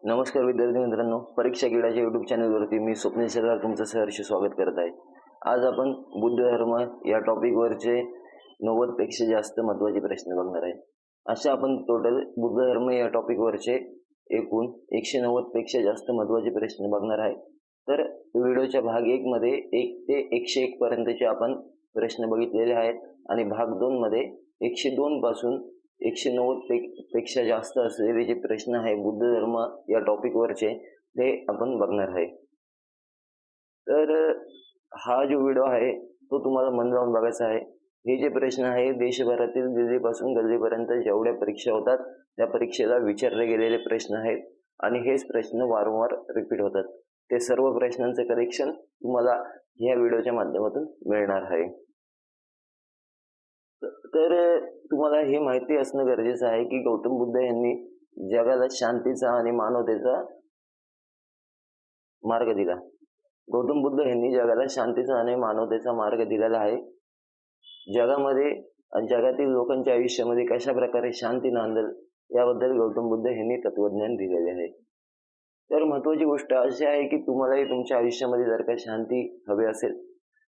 नमस्कार विद्यार्थी मित्रांनो, परीक्षा किडाच्या युट्यूब चॅनलवरती मी स्वप्नील सरदार तुमचं सहर्ष स्वागत करत आहे. आज आपण बुद्ध धर्म या टॉपिकवरचे 90 पेक्षा जास्त महत्त्वाचे प्रश्न बघणार आहे. अशा आपण टोटल बुद्ध धर्म या टॉपिकवरचे एकूण 190 पेक्षा जास्त महत्त्वाचे प्रश्न बघणार आहे. तर व्हिडिओच्या भाग 1 मध्ये 1 ते 101 पर्यंतचे आपण प्रश्न बघितलेले आहेत आणि भाग 2 मध्ये 102 पासून 190 पेक्षा जास्त असलेले जे प्रश्न आहे बुद्ध धर्म या टॉपिकवरचे ते आपण बघणार आहे. तर हा जो व्हिडिओ आहे तो तुम्हाला मन लावून बघायचा आहे. हे जे प्रश्न आहे देशभरातील दिल्लीपासून गल्लीपर्यंत जेवढ्या परीक्षा होतात त्या परीक्षेला विचारले गेलेले प्रश्न आहेत आणि हेच प्रश्न वारंवार रिपीट होतात. ते सर्व प्रश्नांचे करेक्शन तुम्हाला या व्हिडिओच्या माध्यमातून मिळणार आहे. तर तुम्हाला हे माहिती असणं गरजेचं आहे की गौतम बुद्ध यांनी जगाला शांतीचा आणि मानवतेचा मार्ग दिला. गौतम बुद्ध यांनी जगाला शांतीचा आणि मानवतेचा मार्ग दिलेला आहे. जगामध्ये आणि जगातील लोकांच्या आयुष्यामध्ये कशा प्रकारे शांती नांदेल याबद्दल गौतम बुद्ध यांनी तत्वज्ञान दिलेले आहे. तर महत्वाची गोष्ट अशी आहे की तुम्हालाही तुमच्या आयुष्यामध्ये जर का शांती हवी असेल,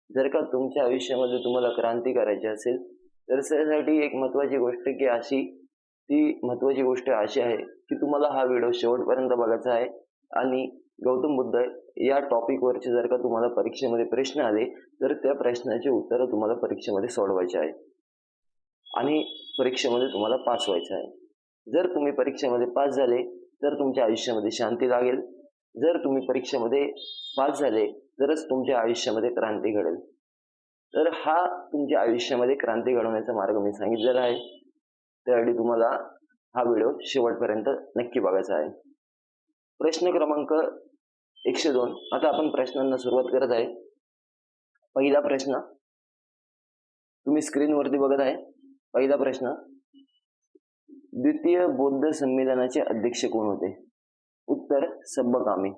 जर का तुमच्या आयुष्यामध्ये तुम्हाला क्रांती करायची असेल, तर त्यासाठी एक महत्वाची गोष्ट अशी आहे की तुम्हाला हा व्हिडिओ शेवटपर्यंत बघायचा आहे आणि गौतम बुद्ध या टॉपिकवरचे जर का तुम्हाला परीक्षेमध्ये प्रश्न आले तर त्या प्रश्नाचे उत्तर तुम्हाला परीक्षेमध्ये सोडवायचे आहे आणि परीक्षेमध्ये तुम्हाला पास व्हायचं आहे. जर तुम्ही परीक्षेमध्ये पास झाले तर तुमच्या आयुष्यामध्ये शांती लागेल. जर तुम्ही परीक्षेमध्ये पास झाले तरच तुमच्या आयुष्यामध्ये क्रांती घडेल. तर हा तुमच्या आयुष्यामध्ये क्रांती घडवण्याचा मार्ग मी सांगितलेला आहे. त्यासाठी तुम्हाला हा व्हिडिओ शेवटपर्यंत नक्की बघायचा आहे. प्रश्न क्रमांक 102. आता आपण प्रश्नांना सुरुवात करत आहे. पहिला प्रश्न तुम्ही स्क्रीनवरती बघत आहे. पहिला प्रश्न, द्वितीय बौद्ध संमेलनाचे अध्यक्ष कोण होते? उत्तर, सब्बकामी.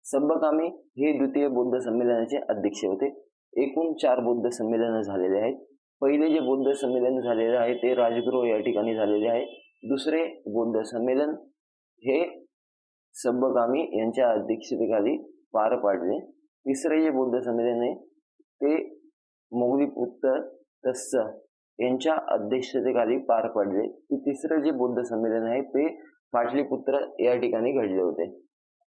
सब्बकामी हे द्वितीय बौद्ध संमेलनाचे अध्यक्ष होते. एकूण 4 बौद्ध संमेलन झालेले आहेत. पहिले जे बौद्ध संमेलन झालेले आहे ते राजगृह या ठिकाणी झालेले आहे. दुसरे बौद्ध संमेलन हे सब्बकामी यांच्या अध्यक्षतेखाली पार पाडले. तिसरे जे बौद्ध संमेलन आहे ते मोगलीपुत्र तस्स यांच्या अध्यक्षतेखाली पार पडले. तिसरे जे बौद्ध संमेलन आहे ते पाटलीपुत्र या ठिकाणी घडले होते.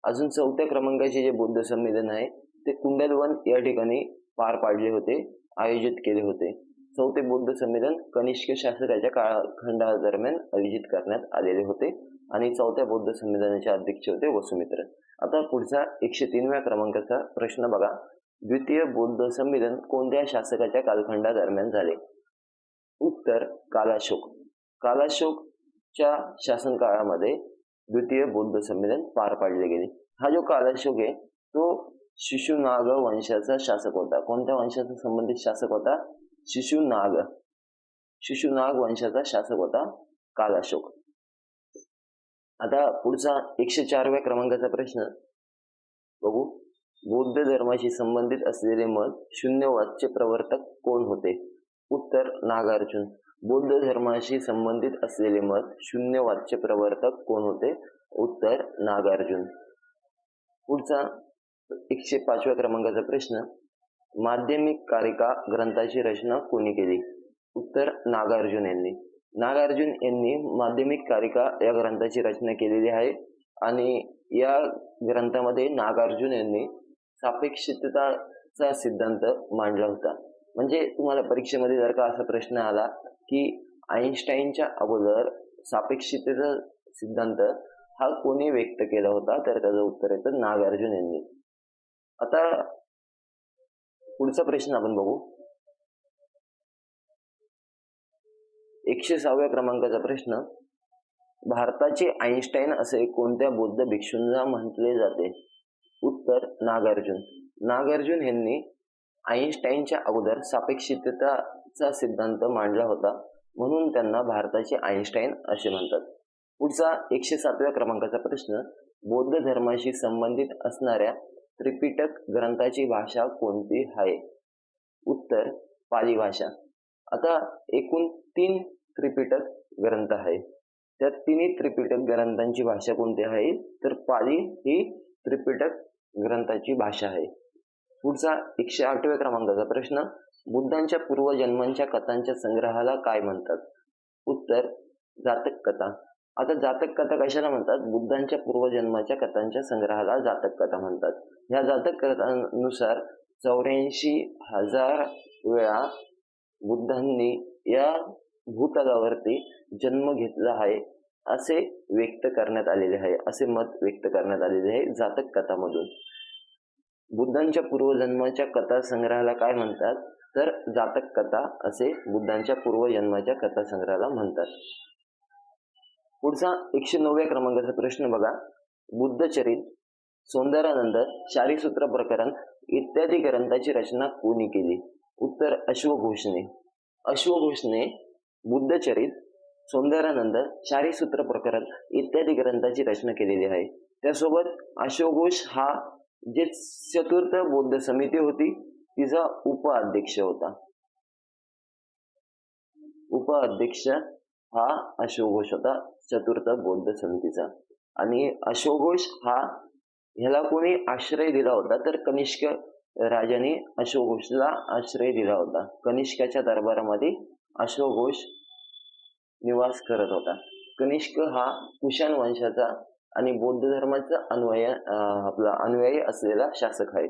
अजून 4थ्या क्रमांकाचे जे बौद्ध संमेलन आहे ते कुंडलवन या ठिकाणी पार पाडले होते, आयोजित केले होते. 4थे बौद्ध संमेलन कनिष्क शासकाच्या कालखंडादरम्यान आयोजित करण्यात आलेले होते आणि 4थ्या बौद्ध संमेलनाचे अध्यक्ष होते वसुमित्र. आता पुढचा 103व्या क्रमांकाचा प्रश्न बघा. द्वितीय बौद्ध संमेलन कोणत्या शासकाच्या कालखंडादरम्यान झाले? उत्तर, कालाशोक. कालाशोकच्या शासन काळामध्ये द्वितीय बौद्ध संमेलन पार पाडले गेले. हा जो कालाशोक आहे तो शिशुनाग वंशाचा शासक होता. कोणत्या वंशाचा संबंधित शासक होता? शिशुनाग वंशाचा शासक होता कालाशोक. आता पुढचा 104व्या क्रमांकाचा प्रश्न बघू. बौद्ध धर्माशी संबंधित असलेले मत शून्यवादचे प्रवर्तक कोण होते? उत्तर, नागार्जुन. बौद्ध धर्माशी संबंधित असलेले मत शून्यवादचे प्रवर्तक कोण होते? उत्तर, नागार्जुन. पुढचा 105व्या क्रमांकाचा प्रश्न, माध्यमिक कारिका ग्रंथाची रचना कोणी केली? उत्तर, नागार्जुन यांनी. नागार्जुन यांनी माध्यमिक कारिका या ग्रंथाची रचना केलेली आहे आणि या ग्रंथामध्ये नागार्जुन यांनी सापेक्षतेचा सिद्धांत मांडला होता. म्हणजे तुम्हाला परीक्षेमध्ये जर का असा प्रश्न आला की आईन्स्टाईनच्या अगोदर सापेक्षतेचा सिद्धांत हा कोणी व्यक्त केला होता, तर त्याचं उत्तर येतं नागार्जुन यांनी. आता पुढचा प्रश्न आपण बघू. 106व्या क्रमांकाचा प्रश्न, भारताचे आईन्स्टाईन असे कोणत्या बौद्ध भिक्षूंना म्हटले जाते? उत्तर, नागार्जुन. नागार्जुन यांनी आईन्स्टाईनच्या अगोदर सापेक्षतेचा सिद्धांत मांडला होता म्हणून त्यांना भारताचे आईन्स्टाईन असे म्हणतात. पुढचा 107व्या क्रमांकाचा प्रश्न, बौद्ध धर्माशी संबंधित असणाऱ्या त्रिपिटक ग्रंथाची भाषा कोणती आहे? उत्तर, पाली भाषा. आता एकूण 3 त्रिपिटक ग्रंथ आहे. त्या तिन्ही त्रिपिटक ग्रंथांची भाषा कोणती आहे, तर पाली ही त्रिपिटक ग्रंथाची भाषा आहे. पुढचा 108व्या क्रमांकाचा प्रश्न, बुद्धांच्या पूर्वजन्मांच्या कथांच्या संग्रहाला काय म्हणतात? उत्तर, जातक कथा. आता जातक कथा कशाला म्हणतात? बुद्धांच्या पूर्वजन्माच्या कथांच्या संग्रहाला जातक कथा म्हणतात. ह्या जातक कथांनुसार 84,000 वेळा बुद्धांनी या भूतलावरती जन्म घेतला आहे असे व्यक्त करण्यात आलेले आहे, असे मत व्यक्त करण्यात आलेले आहे जातक कथामधून. बुद्धांच्या पूर्वजन्माच्या कथा संग्रहाला काय म्हणतात? तर जातक कथा असे बुद्धांच्या पूर्वजन्माच्या कथा संग्रहाला म्हणतात. पुढचा 109व्या क्रमांकाचा प्रश्न बघा, बुद्धचरित, सौंदर्यानंद, शारीसूत्र प्रकरण इत्यादी ग्रंथाची रचना कोणी केली? उत्तर, अश्वघोषने. अश्वघोषने बुद्धचरित, सौंदर्यानंद, शारीसूत्र प्रकरण इत्यादी ग्रंथाची रचना केलेली आहे. त्यासोबत अश्वघोष हा जे चतुर्थ बौद्ध समिती होती तिचा उपाध्यक्ष होता. उपाध्यक्ष हा अश्वघोष होता चतुर्थ बौद्ध समितीचा. आणि अश्वघोष ह्याला कोणी आश्रय दिला होता? तर कनिष्क राजाने अश्वघोषला आश्रय दिला होता. कनिष्काच्या दरबारामध्ये अश्वघोष निवास करत होता. कनिष्क हा कुशाण वंशाचा आणि बौद्ध धर्माचा अनुयायी असलेला शासक आहे.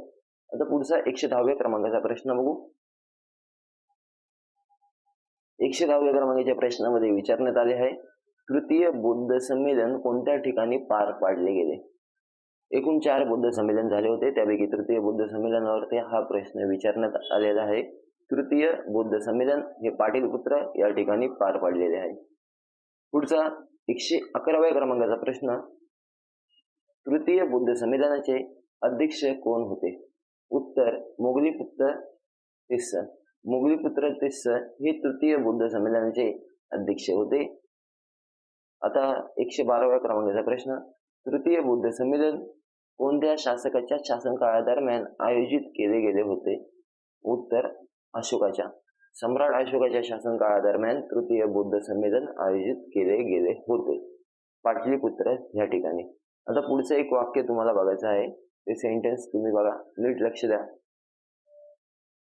आता पुढचा 110व्या क्रमांकाचा प्रश्न बघू. 110व्या क्रमांकाच्या प्रश्नामध्ये विचारण्यात आले आहे, तृतीय बौद्ध संमेलन कोणत्या ठिकाणी पार पाडले गेले? एकूण 4 बौद्ध संमेलन झाले होते, त्यापैकी तृतीय बौद्ध संमेलनावरती हा प्रश्न विचारण्यात आलेला आहे. तृतीय बौद्ध संमेलन हे पाटलीपुत्र या ठिकाणी पार पाडलेले आहे. पुढचा 111व्या क्रमांकाचा प्रश्न, तृतीय बौद्ध संमेलनाचे अध्यक्ष कोण होते? उत्तर, मोगलीपुत्र तिस्स. मोगलीपुत्र तिस्स हे तृतीय बौद्ध संमेलनाचे अध्यक्ष होते. आता 112व्या क्रमांकाचा प्रश्न, तृतीय बौद्ध संमेलन कोणत्या शासकाच्या शासनकाळादरम्यान आयोजित केले गेले होते? उत्तर, अशोकाच्या. सम्राट अशोकाच्या शासनकाळादरम्यान तृतीय बौद्ध संमेलन आयोजित केले गेले होते, पाटलीपुत्र या ठिकाणी. आता पुढचं एक वाक्य तुम्हाला बघायचं आहे, ते सेंटेन्स तुम्ही बघा, नीट लक्ष द्या.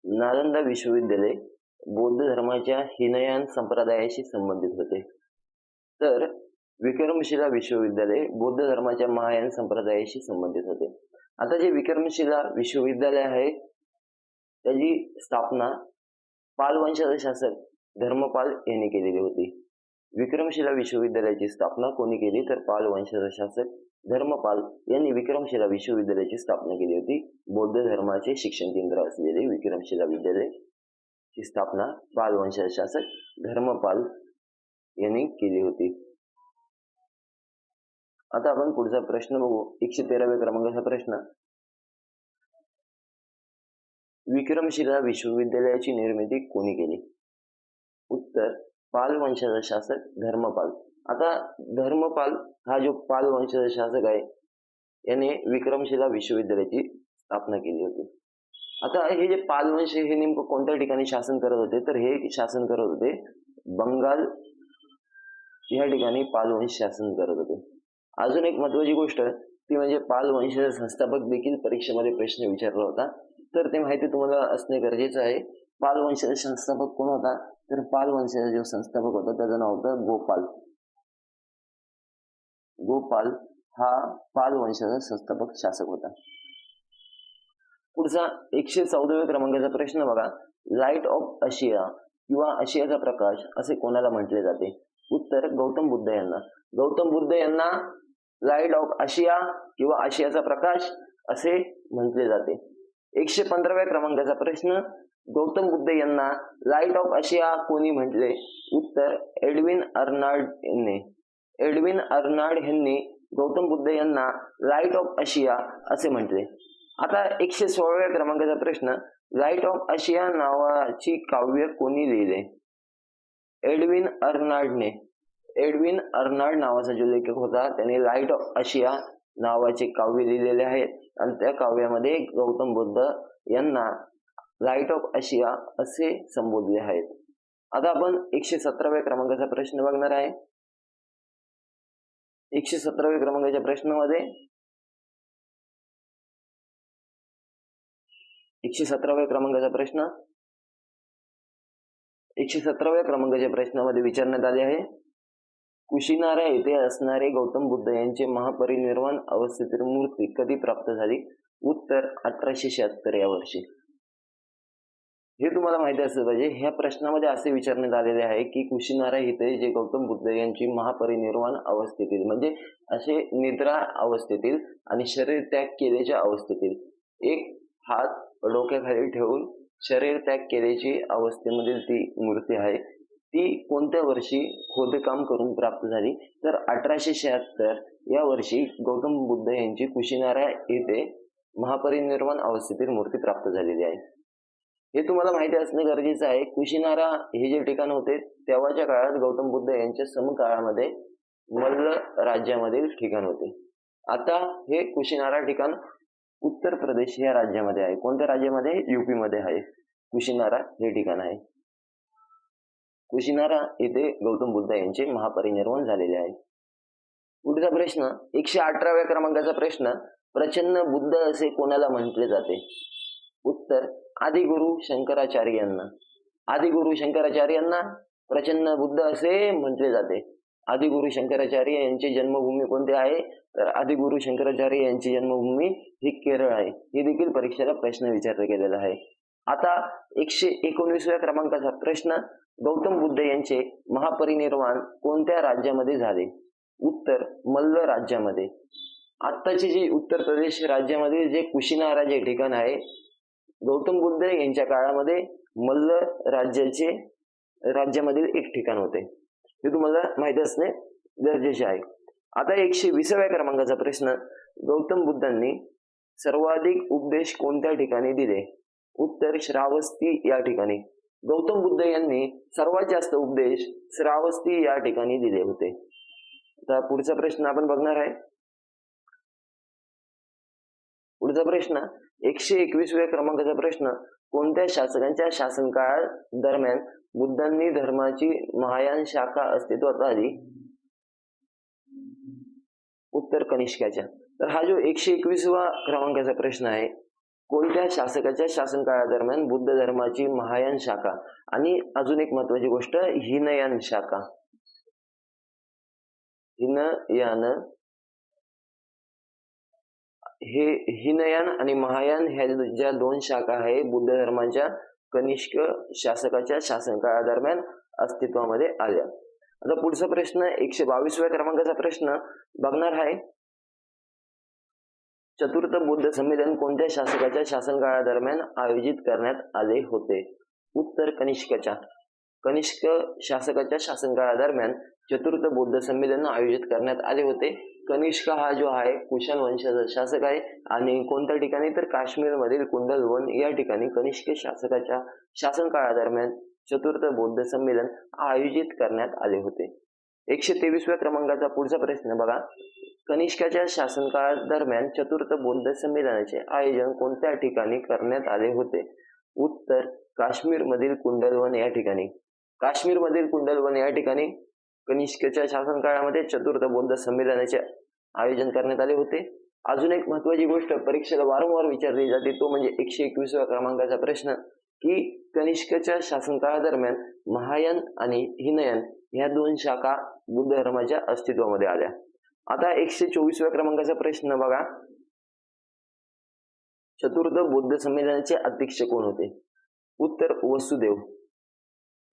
नालंदा विश्वविद्यालय बौद्ध धर्माच्या हिनयान संप्रदायाशी संबंधित होते, तर विक्रमशिला विश्वविद्यालय बौद्ध धर्माच्या महायान संप्रदायाशी संबंधित होते. आता जे विक्रमशिला विश्वविद्यालय आहे त्याची स्थापना पाल वंशाचा शासक धर्मपाल यांनी केलेली होती. विक्रमशिला विश्वविद्यालयाची स्थापना कोणी केली? तर पाल वंशाचा शासक धर्मपाल यांनी विक्रमशिला विश्वविद्यालयाची स्थापना केली होती. बौद्ध धर्माचे शिक्षण केंद्र असलेले विक्रमशिला विद्यालयाची स्थापना पाल वंशाचा शासक धर्मपाल यांनी केली होती. आता आपण पुढचा प्रश्न बघू. 113व्या क्रमांकाचा प्रश्न, विक्रमशिला विश्वविद्यालयाची निर्मिती कोणी केली? उत्तर, पाल वंशाचा शासक धर्मपाल. आता धर्मपाल हा जो पाल वंशाचा शासक आहे याने विक्रमशिला विश्वविद्यालयाची स्थापना केली होती. आता हे जे पाल वंश हे नेमकं कोणत्या ठिकाणी शासन करत होते? तर हे शासन करत होते बंगाल या ठिकाणी पाल वंश शासन करत होते. अजून एक महत्वाची गोष्ट ती म्हणजे पाल वंशाचा संस्थापक देखील परीक्षेमध्ये प्रश्न विचारला होता, तर ते माहिती तुम्हाला असणे गरजेचं आहे. पाल वंशाचा संस्थापक कोण होता? तर पाल वंशाचा जो संस्थापक होता त्याचं नाव होतं गोपाल. गोपाल हा पाल वंशाचा संस्थापक शासक होता. पुढचा 114व्या क्रमांकाचा प्रश्न बघा, लाईट ऑफ आशिया किंवा आशियाचा प्रकाश असे कोणाला म्हटले जाते? उत्तर, गौतम बुद्ध यांना. गौतम बुद्ध यांना लाईट ऑफ आशिया किंवा आशियाचा प्रकाश असे म्हटले जाते. 115व्या क्रमांकाचा प्रश्न, गौतम बुद्ध यांना लाईट ऑफ आशिया कोणी म्हटले? उत्तर, एडविन अर्नाल्ड यांनी. एडविन अर्नाल्ड यांनी गौतम बुद्ध यांना लाईट ऑफ आशिया असे म्हटले. आता 116व्या क्रमांकाचा प्रश्न, लाईट ऑफ आशिया नावाची काव्य कोणी लिहिले? एडविन अर्नाल्डने. एडविन अर्नाल्ड नावाचा जो लेखक होता त्याने लाईट ऑफ आशिया नावाचे काव्य लिहिलेले आहेत आणि त्या काव्यामध्ये गौतम बुद्ध यांना लाईट ऑफ आशिया असे संबोधले आहेत. आता आपण 117व्या क्रमांकाचा प्रश्न बघणार आहे. 117व्या क्रमांकाच्या प्रश्नामध्ये 117व्या क्रमांकाचा प्रश्न 117व्या क्रमांकाच्या प्रश्नामध्ये विचारण्यात आले आहे, कुशिनारा येथे असणारे गौतम बुद्ध यांचे महापरिनिर्वाण अवस्थेतील मूर्ती कधी प्राप्त झाली? उत्तर 1876 या वर्षी. हे तुम्हाला माहिती असलं पाहिजे. ह्या प्रश्नामध्ये असे विचारण्यात आलेले आहे की कुशिनारा येथे जे गौतम बुद्ध यांची महापरिनिर्वाण अवस्थेतील म्हणजे असे निद्रा अवस्थेतील आणि शरीर त्याग केल्याच्या अवस्थेतील एक हात डोक्याखाली ठेवून शरीर त्याग केल्याची अवस्थेमधील ती मूर्ती आहे, ती कोणत्या वर्षी खोदकाम करून प्राप्त झाली? तर 1876 या वर्षी गौतम बुद्ध यांची कुशिनारा येथे महापरिनिर्वाण अवस्थेतील मूर्ती प्राप्त झालेली आहे. हे तुम्हाला माहिती असणे गरजेचं आहे. कुशिनारा हे जे ठिकाण होते तेव्हाच्या काळात गौतम बुद्ध यांच्या समकाळामध्ये मल्ल राज्यामधील ठिकाण होते. आता हे कुशिनारा ठिकाण उत्तर प्रदेश या राज्यामध्ये आहे. कोणत्या राज्यामध्ये? युपी मध्ये आहे कुशिनारा हे ठिकाण आहे. कुशिनारा येथे गौतम बुद्ध यांचे महापरिनिर्वाण झालेले आहे. पुढचा प्रश्न 118व्या क्रमांकाचा प्रश्न, प्रचन्न बुद्ध असे कोणाला म्हटले जाते? उत्तर आदिगुरु शंकराचार्यांना. आदिगुरु शंकराचार्यांना प्रचन्न बुद्ध असे म्हटले जाते. आदिगुरु शंकराचार्य यांची जन्मभूमी कोणती आहे? तर आदिगुरु शंकराचार्य यांची जन्मभूमी ही केरळ आहे. हे देखील परीक्षेला प्रश्न विचारला गेलेला आहे. आता 119व्या क्रमांकाचा प्रश्न, गौतम बुद्ध यांचे महापरिनिर्वाण कोणत्या राज्यामध्ये झाले? उत्तर मल्ल राज्यामध्ये. आत्ताचे जे उत्तर प्रदेश राज्यामध्ये जे कुशिनारा जे ठिकाण आहे गौतम बुद्ध यांच्या काळामध्ये मल्ल राज्यामधील एक ठिकाण होते. हे तुम्हाला माहिती असणे गरजेचे आहे. आता 120व्या क्रमांकाचा प्रश्न, गौतम बुद्धांनी सर्वाधिक उपदेश कोणत्या ठिकाणी दिले? उत्तर श्रावस्ती या ठिकाणी. गौतम बुद्ध यांनी सर्वात जास्त उपदेश श्रावस्ती या ठिकाणी दिले होते. आता पुढचा प्रश्न आपण बघणार आहे. पुढचा प्रश्न 121व्या क्रमांकाचा प्रश्न, कोणत्या शासकांच्या शासनकाळ दरम्यान बुद्धांनी धर्माची महायान शाखा अस्तित्वात आली? उत्तर कनिष्काच्या. तर हा जो 121वा क्रमांकाचा प्रश्न आहे, कोणत्या शासकाच्या शासनकाळादरम्यान बुद्ध धर्माची महायान शाखा आणि अजून एक महत्वाची गोष्ट हीनयान शाखा. हीनयान आणि महायान ह्या ज्या दोन शाखा आहे बुद्ध धर्माच्या कनिष्क शासकाच्या शासनकाळादरम्यान अस्तित्वामध्ये आल्या. आता पुढचा प्रश्न 122व्या क्रमांकाचा प्रश्न बघणार आहे, चतुर्थ बुद्ध संमेलन कोणत्या शासकाच्या शासनकाळादरम्यान आयोजित करण्यात आले होते? उत्तर कनिष्कच्या. कनिष्क शासकाच्या शासनकाळादरम्यान चतुर्थ बौद्ध संमेलन आयोजित करण्यात आले होते. कनिष्क हा जो आहे कुशाण वंशाचा शासक आहे आणि कोणत्या ठिकाणी तर काश्मीर मधील कुंडलवन या ठिकाणी कनिष्क शासकाच्या शासनकाळादरम्यान चतुर्थ बौद्ध संमेलन आयोजित करण्यात आले होते. 123व्या क्रमांकाचा पुढचा प्रश्न बघा, कनिष्काच्या शासनकाळादरम्यान चतुर्थ बौद्ध संमेलनाचे आयोजन कोणत्या ठिकाणी करण्यात आले होते? उत्तर काश्मीर मधील कुंडलवन या ठिकाणी. काश्मीर मधील कुंडलवन या ठिकाणी कनिष्कच्या शासनकाळामध्ये चतुर्थ बौद्ध संमेलनाचे आयोजन करण्यात आले होते. अजून एक महत्वाची गोष्ट परीक्षेला वारंवार विचारली जाते तो म्हणजे 121व्या क्रमांकाचा प्रश्न की कनिष्कच्या शासनकाळादरम्यान महायान आणि हीनयान ह्या दोन शाखा बुद्ध धर्माच्या अस्तित्वामध्ये आल्या. आता 124व्या क्रमांकाचा प्रश्न बघा, चतुर्थ बौद्ध संमेलनाचे अध्यक्ष कोण होते? उत्तर वसुदेव.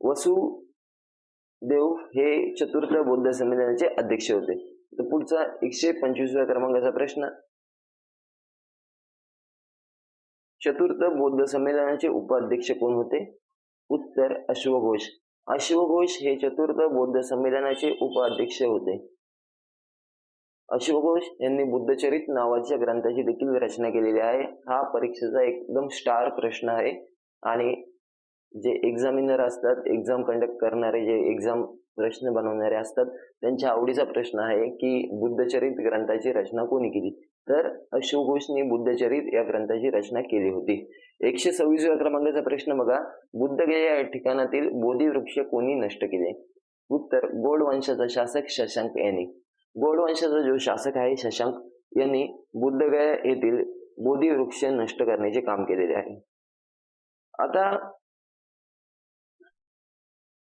वसुदेव हे चतुर्थ बौद्ध संमेलनाचे अध्यक्ष होते. तर पुढचा 125व्या क्रमांकाचा प्रश्न, चतुर्थ बौद्ध संमेलनाचे उपाध्यक्ष कोण होते? उत्तर अश्वघोष. अश्वघोष हे चतुर्थ बौद्ध संमेलनाचे उपाध्यक्ष होते. अश्वघोष यांनी बुद्धचरित नावाच्या ग्रंथाची देखील रचना केलेली आहे. हा परीक्षेचा एकदम स्टार प्रश्न आहे आणि जे एक्झामिनर असतात, एक्झाम कंडक्ट करणारे, जे एक्झाम प्रश्न बनवणारे असतात त्यांच्या आवडीचा प्रश्न आहे की बुद्धचरित ग्रंथाची रचना कोणी केली? तर अश्वघोषने बुद्धचरित या ग्रंथाची रचना केली होती. 126व्या क्रमांकाचा प्रश्न बघा, बुद्धगया या ठिकाणातील बोधी वृक्ष कोणी नष्ट केले? उत्तर गोड वंशाचा शासक शशांक यांनी. गौड वंशाचा जो शासक आहे शशांक यांनी बुद्धगया येथील बोधी वृक्ष नष्ट करण्याचे काम केलेले आहे. आता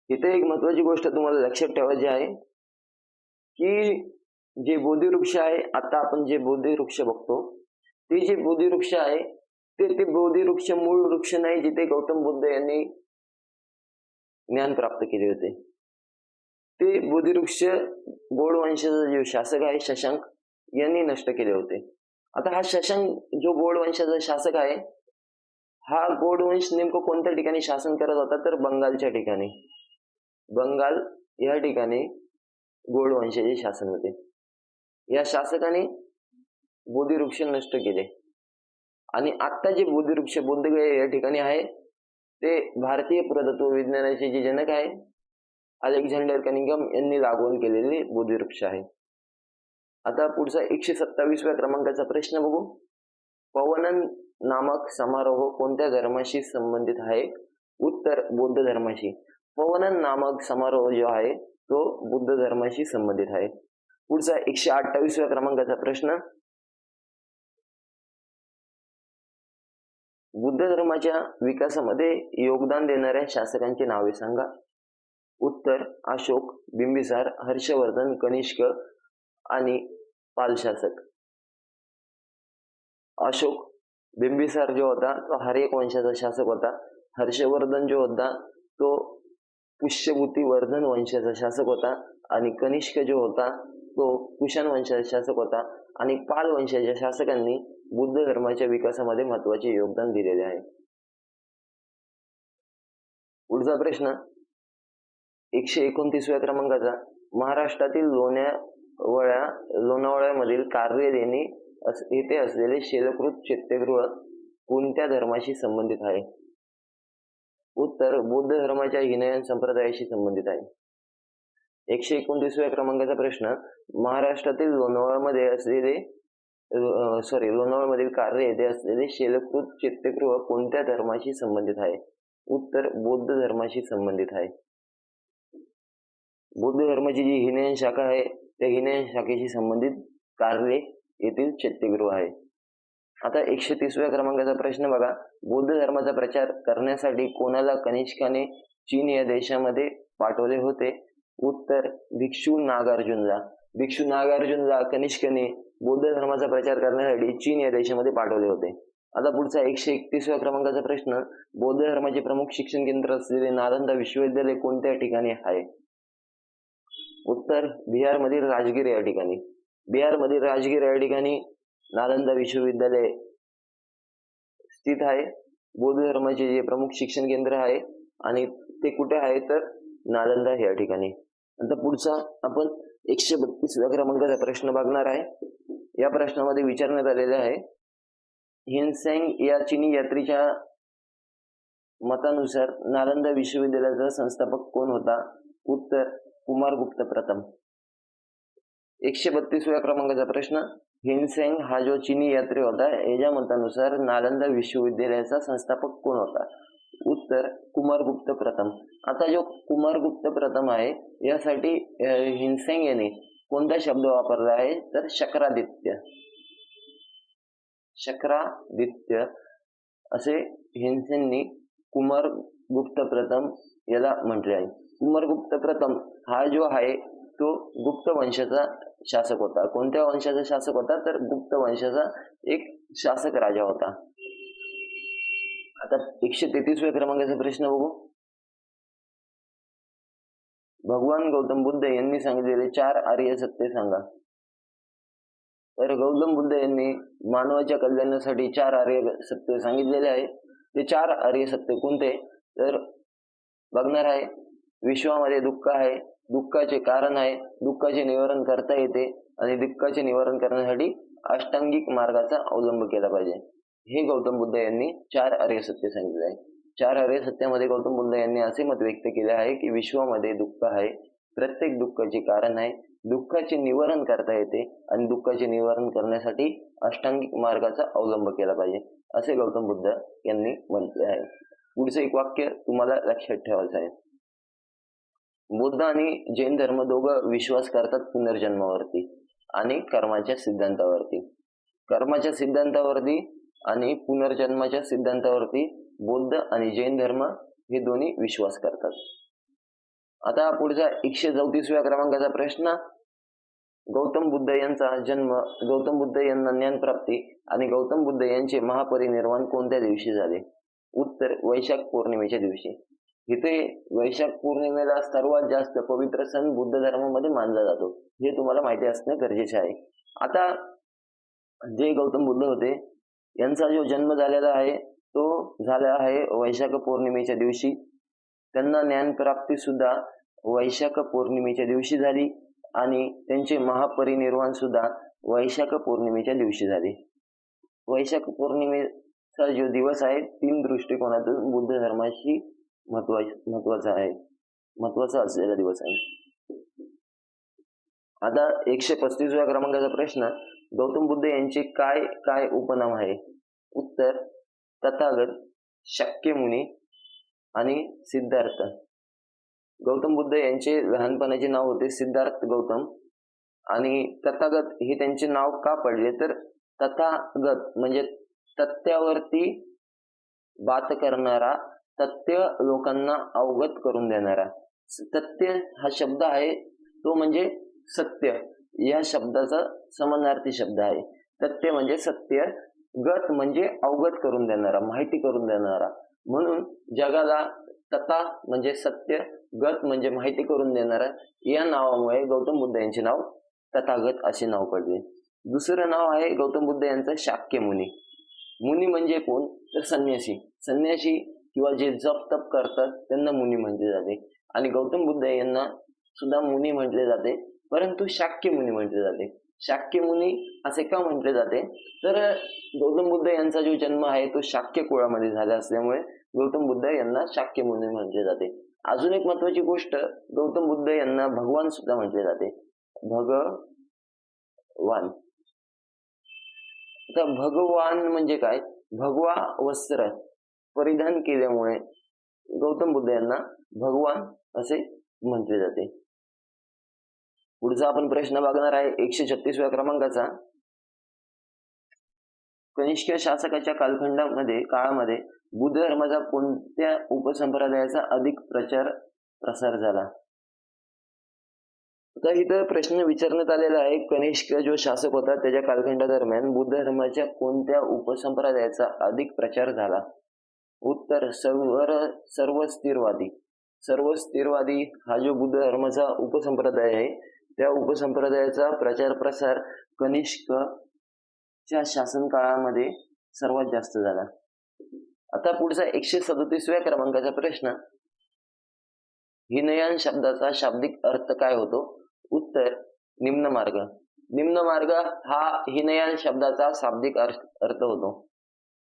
इथे एक महत्वाची गोष्ट तुम्हाला लक्षात ठेवायची आहे की जे बोधी वृक्ष आहे, आता आपण जे बोधी वृक्ष बघतो ते जे बोधी वृक्ष आहे ते बोधी वृक्ष मूळ वृक्ष नाही जिथे गौतम बुद्ध यांनी ज्ञान प्राप्त केले होते. ते बोधी वृक्ष गौड वंशाचा जो शासक आहे शशांक यांनी नष्ट केले होते. आता हा शशांक जो गौड वंशाचा शासक आहे, हा गौड वंश नेमकं कोणत्या ठिकाणी शासन करत होता तर बंगालच्या ठिकाणी. बंगाल या ठिकाणी गौड वंशाचे शासन होते. या शासकाने बोधिवृक्ष नष्ट केले आणि आता जे बोधिवृक्ष बोधगया या ठिकाणी आहे ते भारतीय पुरातत्व विज्ञानाचे जे जनक आहे अलेक्झांडर कनिंघम यांनी लागवड केलेले बोधिवृक्ष आहे. आता पुढचा 127व्या क्रमांकाचा प्रश्न बघू. पवनन नामक समारोह कोणत्या धर्माशी संबंधित आहे? उत्तर बौद्ध धर्माशी. पवनन नामक समारोह जो आहे तो बुद्ध धर्माशी संबंधित आहे. पुढचा 128व्या क्रमांकाचा प्रश्न. बुद्ध धर्माच्या विकासामध्ये योगदान देणाऱ्या शासकांची नावे सांगा. उत्तर अशोक, बिंबिसार, हर्षवर्धन, कनिष्क आणि पाल शासक. अशोक, बिंबिसार जो होता तो हर्यक वंशाचा शासक होता. हर्षवर्धन जो होता तो पुष्यभूती वर्धन वंशाचा शासक होता आणि कनिष्क जो होता तो कुशाण वंशाचा शासक होता. आणि पाल वंशाच्या शासकांनी बुद्ध धर्माच्या विकासामध्ये महत्वाचे योगदान दिलेले आहे. पुढचा प्रश्न 129व्या क्रमांकाचा. महाराष्ट्रातील लोणावळ्यामधील कार्यादेवी येथे असलेले शैलकृत चैत्यगृह कोणत्या धर्माशी संबंधित आहे? उत्तर बौद्ध धर्माच्या हिनयन संप्रदायाशी संबंधित आहे. 129व्या क्रमांकाचा प्रश्न. महाराष्ट्रातील लोणावळ्यामधील कार्य येथे असलेले शैलकृत चैत्यगृह कोणत्या धर्माशी संबंधित आहे? उत्तर बौद्ध धर्माशी संबंधित आहे. बौद्ध धर्माची जी हिनयन शाखा आहे त्या हिनयन शाखेशी संबंधित कार्य येथील चैत्यगृह आहे. आता 130व्या क्रमांकाचा प्रश्न बघा. बौद्ध धर्माचा प्रचार करण्यासाठी कोणाला कनिष्काने चीन या देशामध्ये पाठवले होते? उत्तर भिक्षू नागार्जुनला. भिक्षू नागार्जुनला कनिष्कने बौद्ध धर्माचा प्रचार करण्यासाठी चीन या देशामध्ये पाठवले होते. आता पुढचा 131व्या क्रमांकाचा प्रश्न. बौद्ध धर्माचे प्रमुख शिक्षण केंद्र असलेले नालंदा विश्वविद्यालय कोणत्या ठिकाणी आहे? उत्तर बिहारमधील राजगीर या ठिकाणी. बिहारमधील राजगीर या ठिकाणी नालंदा विश्वविद्यालय स्थित आहे. बौद्ध धर्माचे जे प्रमुख शिक्षण केंद्र आहे आणि ते कुठे आहे तर नालंदा या ठिकाणी. आता पुढचा आपण 132व्या क्रमांकाचा प्रश्न बघणार आहे. या प्रश्नामध्ये विचारण्यात आलेले आहे हिनसेंग या चीनी यात्रीच्या मतानुसार नालंदा विश्वविद्यालयाचा संस्थापक कोण होता? उत्तर कुमारगुप्त प्रथम. 132व्या क्रमांकाचा प्रश्न. हिनसेंग हा जो चीनी यात्री होता याच्या मतानुसार नालंदा विश्वविद्यालयाचा संस्थापक कोण होता? उत्तर कुमारगुप्त प्रथम. आता जो कुमारगुप्त प्रथम आहे यासाठी हिनसेंग याने कोणता शब्द वापरला आहे तर शक्रादित्य. शक्रादित्य असे हिनसेंगनी कुमारगुप्त प्रथम याला म्हटले आहे. कुमारगुप्त प्रथम हा जो आहे तो गुप्त वंशाचा शासक होता. कोणत्या वंशाचा शासक होता तर गुप्त वंशाचा एक शासक राजा होता. आता 133व्या क्रमांकाचा प्रश्न बघू. भगवान गौतम बुद्ध यांनी सांगितलेले 4 आर्य सत्य सांगा. तर गौतम बुद्ध यांनी मानवाच्या कल्याणासाठी 4 आर्य सत्य सांगितलेले आहे. ते 4 आर्य सत्य कोणते तर बघणार आहे. विश्वामध्ये दुःख आहे, दुःखाचे कारण आहे, दुःखाचे निवारण करता येते आणि दुःखाचे निवारण करण्यासाठी अष्टांगिक मार्गाचा अवलंब केला पाहिजे. हे गौतम बुद्ध यांनी 4 आर्य सत्य सांगितले आहे. 4 आर्य सत्यामध्ये गौतम बुद्ध यांनी असे मत व्यक्त केले आहे की विश्वामध्ये दुःख आहे, प्रत्येक दुःखाचे कारण आहे, दुःखाचे निवारण करता येते आणि दुःखाचे निवारण करण्यासाठी अष्टांगिक मार्गाचा अवलंब केला पाहिजे असे गौतम बुद्ध यांनी म्हटले आहे. पुढचे एक वाक्य तुम्हाला लक्षात ठेवायचं आहे. बुद्ध आणि जैन धर्म दोघं विश्वास करतात पुनर्जन्मावरती. आणि कर्माच्या सिद्धांतावरती. कर्माच्या सिद्धांतावरती आणि पुनर्जन्माच्या सिद्धांतावरती बौद्ध आणि जैन धर्म हे दोन्ही विश्वास करतात. आता पुढचा 134व्या क्रमांकाचा प्रश्न, गौतम बुद्ध यांचा जन्म, गौतम बुद्ध यांना ज्ञानप्राप्ती आणि गौतम बुद्ध यांचे महापरिनिर्वाण कोणत्या दिवशी झाले? उत्तर वैशाख पौर्णिमेच्या दिवशी. इथे वैशाख पौर्णिमेला सर्वात जास्त पवित्र सण बुद्ध धर्मामध्ये मानला जातो, हे तुम्हाला माहिती असणे गरजेचे आहे. आता जे गौतम बुद्ध होते यांचा जो जन्म झालेला आहे तो झाला आहे वैशाख पौर्णिमेच्या दिवशी. त्यांना ज्ञानप्राप्ती सुद्धा वैशाख पौर्णिमेच्या दिवशी झाली आणि त्यांचे महापरिनिर्वाण सुद्धा वैशाख पौर्णिमेच्या दिवशी झाले. वैशाख पौर्णिमेचा जो दिवस आहे 3 दृष्टिकोनातून बुद्ध धर्माशी महत्वाचा असलेला दिवस आहे. आता 135व्या क्रमांकाचा प्रश्न, गौतम बुद्ध यांचे काय काय उपनाम आहे? उत्तर तथागत, शाक्यमुनी आणि सिद्धार्थ. गौतम बुद्ध यांचे लहानपणाचे नाव होते सिद्धार्थ गौतम आणि तथागत हे त्यांचे नाव का पडले तर तथागत म्हणजे तथ्यावरती बात करणारा, तथ्य लोकांना अवगत करून देणारा. तथ्य हा शब्द आहे तो म्हणजे सत्य, या शब्दाचा समानार्थी शब्द आहे. तथ्य म्हणजे सत्य, गत म्हणजे अवगत करून देणारा, माहिती करून देणारा. म्हणून जगाला तथा म्हणजे सत्य, गत म्हणजे माहिती करून देणारा, या नावामुळे गौतम बुद्ध यांचे नाव तथागत असे नाव पडले. दुसरं नाव आहे गौतम बुद्ध यांचं शाक्यमुनी. मुनी म्हणजे कोण तर संन्यासी. संन्यासी किंवा जे जप तप करतात त्यांना मुनी म्हटले जाते आणि गौतम बुद्ध यांना सुद्धा मुनी म्हटले जाते, परंतु शाक्य मुनी म्हटले जाते. शाक्य मुनी असे का म्हटले जाते तर गौतम बुद्ध यांचा जो जन्म आहे तो शाक्य कुळामध्ये झाला असल्यामुळे गौतम बुद्ध यांना शाक्य मुनी म्हटले जाते. अजून एक महत्वाची गोष्ट, गौतम बुद्ध यांना भगवान सुद्धा म्हटले जाते, भगवान. आता भगवान म्हणजे काय? भगवा वस्त्र परिधान केल्यामुळे गौतम बुद्ध यांना भगवान असे म्हटले जाते. पुढचा आपण प्रश्न बघणार आहे 136व्या क्रमांकाचा, कनिष्क शासकाच्या काळामध्ये बुद्ध धर्माचा कोणत्या उपसंप्रदायाचा अधिक प्रसार झाला? तर इथं प्रश्न विचारण्यात आलेला आहे, कनिष्क जो शासक होता त्याच्या कालखंडादरम्यान बुद्ध धर्माच्या कोणत्या उपसंप्रदायाचा अधिक प्रचार झाला? उत्तर सर्व स्थिरवादी. सर्व स्थिरवादी हा जो बुद्ध धर्माचा उपसंप्रदाय आहे त्या उपसंप्रदायाचा प्रचार प्रसार कनिष्कच्या शासन काळामध्ये सर्वात जास्त झाला. आता पुढचा 137व्या क्रमांकाचा प्रश्न, हिनयान शब्दाचा शाब्दिक अर्थ काय होतो? उत्तर निम्न मार्ग. निम्न मार्ग हा हिनयान शब्दाचा शाब्दिक अर्थ होतो.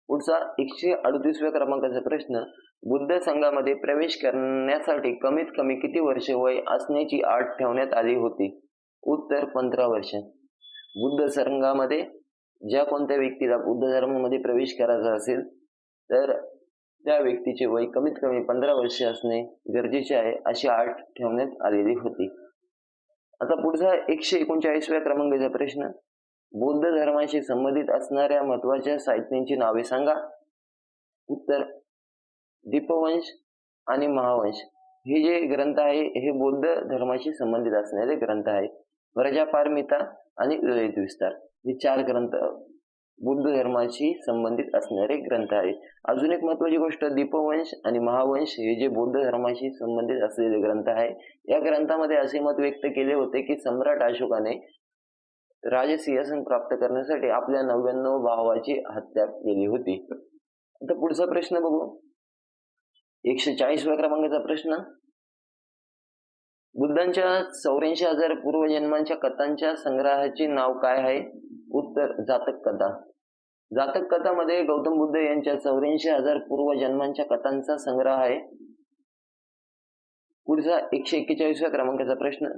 पुढचा 138व्या क्रमांकाचा प्रश्न, बुद्ध संघामध्ये प्रवेश करण्यासाठी कमीत कमी किती वर्षे वय असण्याची अट ठेवण्यात आली होती? उत्तर 15 वर्ष. बुद्ध संघामध्ये ज्या कोणत्या व्यक्तीला बुद्ध धर्मामध्ये प्रवेश करायचा असेल तर त्या व्यक्तीचे वय कमीत कमी 15 वर्ष असणे गरजेचे आहे अशी अट ठेवण्यात आलेली होती. आता पुढचा 139व्या क्रमांकाचा प्रश्न, बौद्ध धर्माशी संबंधित असणाऱ्या महत्वाच्या साहित्यांची नावे सांगा. उत्तर दीपवंश आणि महावंश हे जे ग्रंथ आहे हे बौद्ध धर्माशी संबंधित असणारे ग्रंथ आहे. प्रजापारमिता आणि ललित विस्तार हे 4 ग्रंथ बुद्ध धर्माशी संबंधित असणारे ग्रंथ आहे. अजून एक महत्वाची गोष्ट, दीपवंश आणि महावंश हे जे बौद्ध धर्माशी संबंधित असलेले ग्रंथ आहे या ग्रंथामध्ये असे मत व्यक्त केले होते की सम्राट अशोकाने राजसिंहासन प्राप्त करण्यासाठी आपल्या 99 भावाची हत्या केली होती. आता पुढचा प्रश्न बघू, 140व्या क्रमांकाचा प्रश्न, बुद्धांच्या 84,000 पूर्वजन्मांच्या कथांच्या संग्रहाचे नाव काय आहे? उत्तर जातक कथा. जातक कथामध्ये गौतम बुद्ध यांच्या 84,000 पूर्वजन्मांच्या कथांचा संग्रह आहे. पुढचा 141व्या क्रमांकाचा प्रश्न,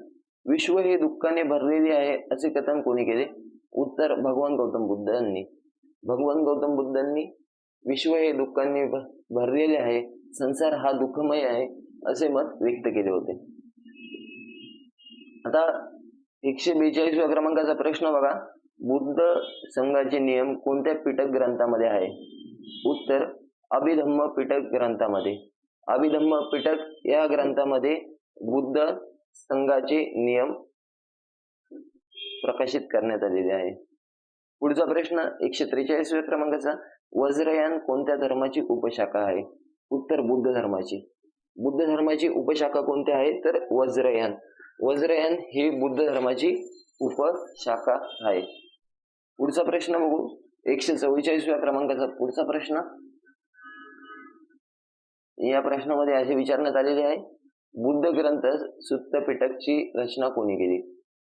विश्व हे दुःखाने भरलेले आहे असे कथन कोणी केले? उत्तर भगवान गौतम बुद्धांनी. भगवान गौतम बुद्धांनी विश्व हे दुःखाने भरलेले आहे, संसार हा दुःखमय आहे असे मत व्यक्त केले होते. आता 142व्या क्रमांकाचा प्रश्न बघा, बुद्ध संघाचे नियम कोणत्या पिटक ग्रंथामध्ये आहे? उत्तर अभिधम्म पिटक ग्रंथामध्ये. अभिधम्म पिटक या ग्रंथामध्ये बुद्ध संघाचे नियम प्रकाशित करण्यात आलेले आहे. पुढचा प्रश्न 143व्या क्रमांकाचा, वज्रयान कोणत्या धर्माची उपशाखा आहे? उत्तर बुद्ध धर्माची. बुद्ध धर्माची उपशाखा कोणती आहे? तर वज्रयान. वज्रयान ही बुद्ध धर्माची उपशाखा आहे. पुढचा प्रश्न बघू, 144व्या क्रमांकाचा पुढचा प्रश्न. या प्रश्नामध्ये असे विचारण्यात आलेले आहे, बुद्ध ग्रंथ सुत्त पिटकची रचना कोणी केली?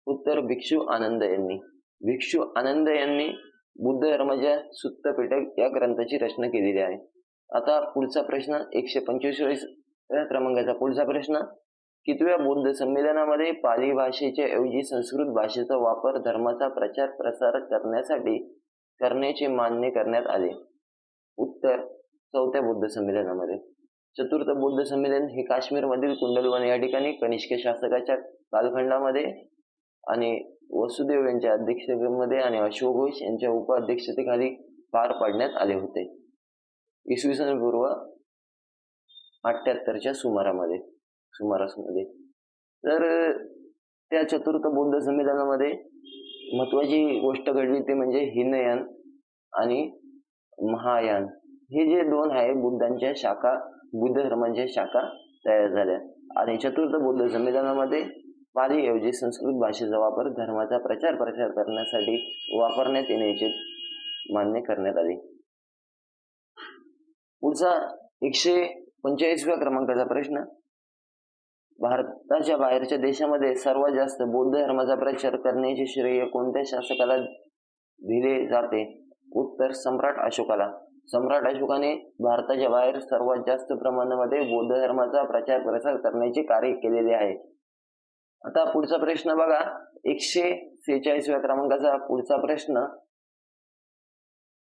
उत्तर भिक्षू आनंद यांनी. भिक्षू आनंद यांनी बुद्ध धर्माच्या सुत्त पिटक या ग्रंथाची रचना केलेली आहे. आता पुढचा प्रश्न 145व्या क्रमांकाचा पुढचा प्रश्न, कितव्या बौद्ध संमेलनामध्ये पाली भाषेच्या ऐवजी संस्कृत भाषेचा वापर धर्माचा प्रचार प्रसार करण्यासाठी करण्याचे मान्य करण्यात आले? उत्तर 4थ्या बौद्ध संमेलनामध्ये. चतुर्थ बौद्ध संमेलन हे काश्मीरमधील कुंडलवन या ठिकाणी कनिष्क शासकाच्या कालखंडामध्ये आणि वसुदेव यांच्या अध्यक्षतेमध्ये आणि अशोक घोष यांच्या उपाध्यक्षतेखाली पार पाडण्यात आले होते. इसवी सन पूर्व 78च्या सुमारासमध्ये. तर त्या चतुर्थ बौद्ध संमेलनामध्ये महत्वाची गोष्ट घडली ते म्हणजे हिनयान आणि महायान हे जे दोन आहे बुद्धांच्या शाखा, बुद्ध धर्मांच्या शाखा तयार झाल्या. आणि चतुर्थ बौद्ध संमेलनामध्ये पाली ऐवजी संस्कृत भाषेचा वापर धर्माचा प्रचार करण्यासाठी वापरण्यात येण्याचे मान्य करण्यात आले. पुढचा 145व्या क्रमांकाचा प्रश्न, भारताच्या बाहेरच्या देशामध्ये सर्वात जास्त बौद्ध धर्माचा प्रचार करण्याचे श्रेय कोणत्या शासकाला दिले जाते? उत्तर सम्राट अशोकाला. सम्राट अशोकाने भारताच्या बाहेर सर्वात जास्त प्रमाणामध्ये बौद्ध धर्माचा प्रचार प्रसार करण्याचे कार्य केलेले आहे. आता पुढचा प्रश्न बघा, 146व्या क्रमांकाचा पुढचा प्रश्न,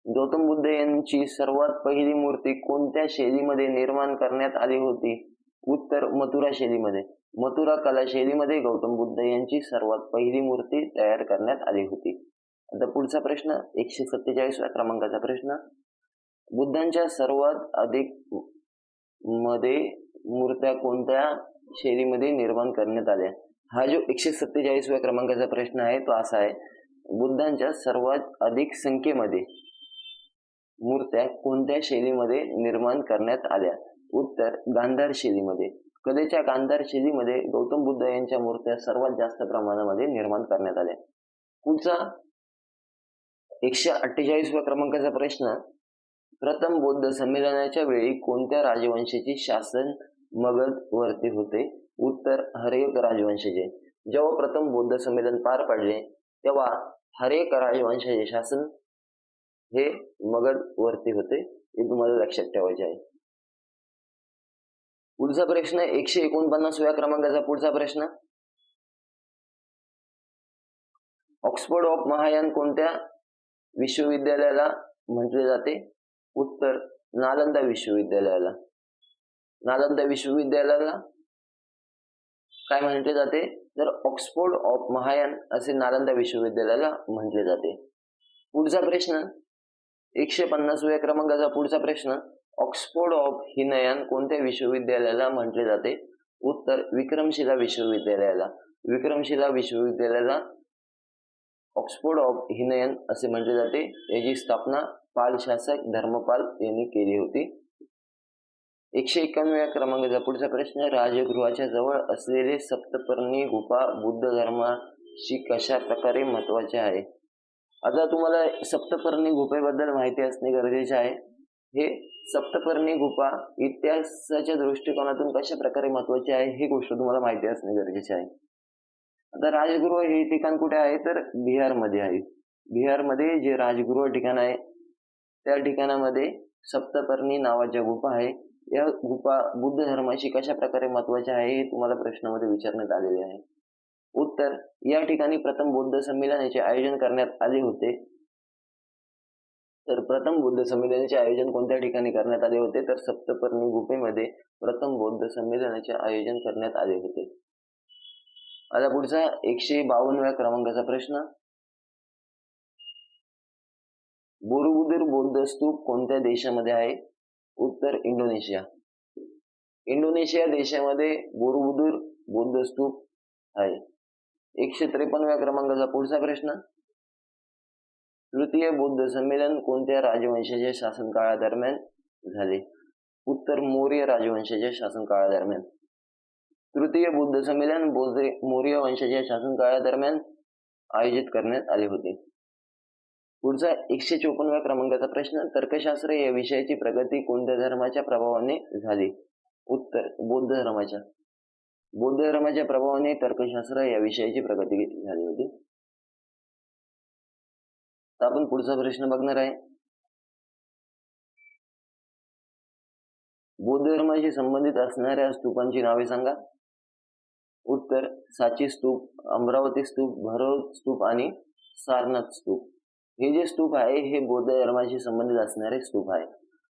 गौतम बुद्ध यांची सर्वात पहिली मूर्ती कोणत्या शैलीमध्ये निर्माण करण्यात आली होती? उत्तर मथुरा शैलीमध्ये. मथुरा कला शैलीमध्ये गौतम बुद्ध यांची सर्वात पहिली मूर्ती तयार करण्यात आली होती. आता पुढचा प्रश्न 147व्या क्रमांकाचा प्रश्न, बुद्धांच्या सर्वात अधिक मध्ये मूर्त्या कोणत्या शैलीमध्ये निर्माण करण्यात आल्या? हा जो 147व्या क्रमांकाचा प्रश्न आहे तो असा आहे, बुद्धांच्या सर्वात अधिक संख्येमध्ये मूर्त्या कोणत्या शैलीमध्ये निर्माण करण्यात आल्या? उत्तर गांधार शैलीमध्ये. कलेच्या गांधार शैलीमध्ये गौतम बुद्ध यांच्या मूर्त्या सर्वात जास्त प्रमाणामध्ये निर्माण करण्यात आल्या. पुढचा 148व्या क्रमांकाचा प्रश्न, प्रथम बौद्ध संमेलनाच्या वेळी कोणत्या राजवंशाचे शासन मगध वरती होते? उत्तर हर्यक राजवंशाचे. जेव्हा प्रथम बौद्ध संमेलन पार पडले तेव्हा हर्यक राजवंशाचे शासन हे मगध वरती होते, हे तुम्हाला लक्षात ठेवायचे आहे. पुढचा प्रश्न 149व्या क्रमांकाचा पुढचा प्रश्न, ऑक्सफोर्ड ऑफ महायान कोणत्या विश्वविद्यालयाला म्हटले जाते? उत्तर नालंदा विश्वविद्यालयाला. नालंदा विश्वविद्यालयाला काय म्हटले जाते? तर ऑक्सफोर्ड ऑफ महायान असे नालंदा विश्वविद्यालयाला म्हटले जाते. पुढचा प्रश्न 150व्या क्रमांकाचा पुढचा प्रश्न, ऑक्सफोर्ड ऑफ हिनयान कोणत्या विश्वविद्यालयाला म्हटले जाते? उत्तर विक्रमशिला विश्वविद्यालयाला. विक्रमशिला विश्वविद्यालयाला ऑक्सफोर्ड ऑफ हिनयान असे म्हटले जाते. याची स्थापना पाल शासक धर्मपाल यांनी केली होती. 151व्या क्रमांकाचा पुढचा प्रश्न, राजगृहाच्या जवळ असलेले सप्तपर्णी गुफा बुद्ध धर्माशी कशा प्रकारे महत्वाचे आहे? आता तुम्हाला सप्तपर्णी गुफेबद्दल माहिती असणे गरजेचे आहे. हे सप्तपर्णी गुफा इतिहासाच्या दृष्टिकोनातून कशा प्रकारे महत्वाची आहे ही गोष्ट तुम्हाला माहिती असणे गरजेचे आहे. आता राजगृह हे ठिकाण कुठे आहे? तर बिहारमध्ये आहे. बिहारमध्ये जे राजगृह ठिकाण आहे त्या ठिकाणामध्ये सप्तपर्णी नावाच्या गुफा आहे. या गुफा बुद्ध धर्माशी कशा प्रकारे महत्वाच्या आहे हे तुम्हाला प्रश्नामध्ये विचारण्यात आलेले आहे. उत्तर, या ठिकाणी प्रथम बौद्ध संमेलनाचे आयोजन करण्यात आले होते. तर प्रथम बौद्ध संमेलनाचे आयोजन कोणत्या ठिकाणी करण्यात आले होते? तर सप्तपर्णी गुफेमध्ये प्रथम बौद्ध संमेलनाचे आयोजन करण्यात आले होते. आता पुढचा 152व्या क्रमांकाचा प्रश्न, बोरोबुदूर बौद्ध स्तूप कोणत्या देशामध्ये आहे? उत्तर इंडोनेशिया. इंडोनेशिया देशामध्ये बोरोबुदूर बौद्ध स्तूप आहे. 153व्या क्रमांकाचा पुढचा प्रश्न, तृतीय बौद्ध संमेलन कोणत्या राजवंशाच्या शासनकाळादरम्यान झाले? उत्तर मौर्य राजवंशाच्या शासनकाळादरम्यान. तृतीय बौद्ध संमेलन मौर्य वंशाच्या शासनकाळादरम्यान आयोजित करण्यात आले होते. पुढचा 154व्या क्रमांकाचा प्रश्न, तर्कशास्त्र या विषयाची प्रगती कोणत्या धर्माच्या प्रभावाने झाली? उत्तर बौद्ध धर्माच्या. बौद्ध धर्माच्या प्रभावाने तर्कशास्त्र या विषयाची प्रगती झाली होती. तर आपण पुढचा प्रश्न बघणार आहे, बौद्ध धर्माशी संबंधित असणाऱ्या स्तूपांची नावे सांगा. उत्तर सांची स्तूप, अमरावती स्तूप, भैरव स्तूप आणि सारनाथ स्तूप. हे जे स्तूप आहे हे बौद्ध धर्माशी संबंधित असणारे स्तूप आहे.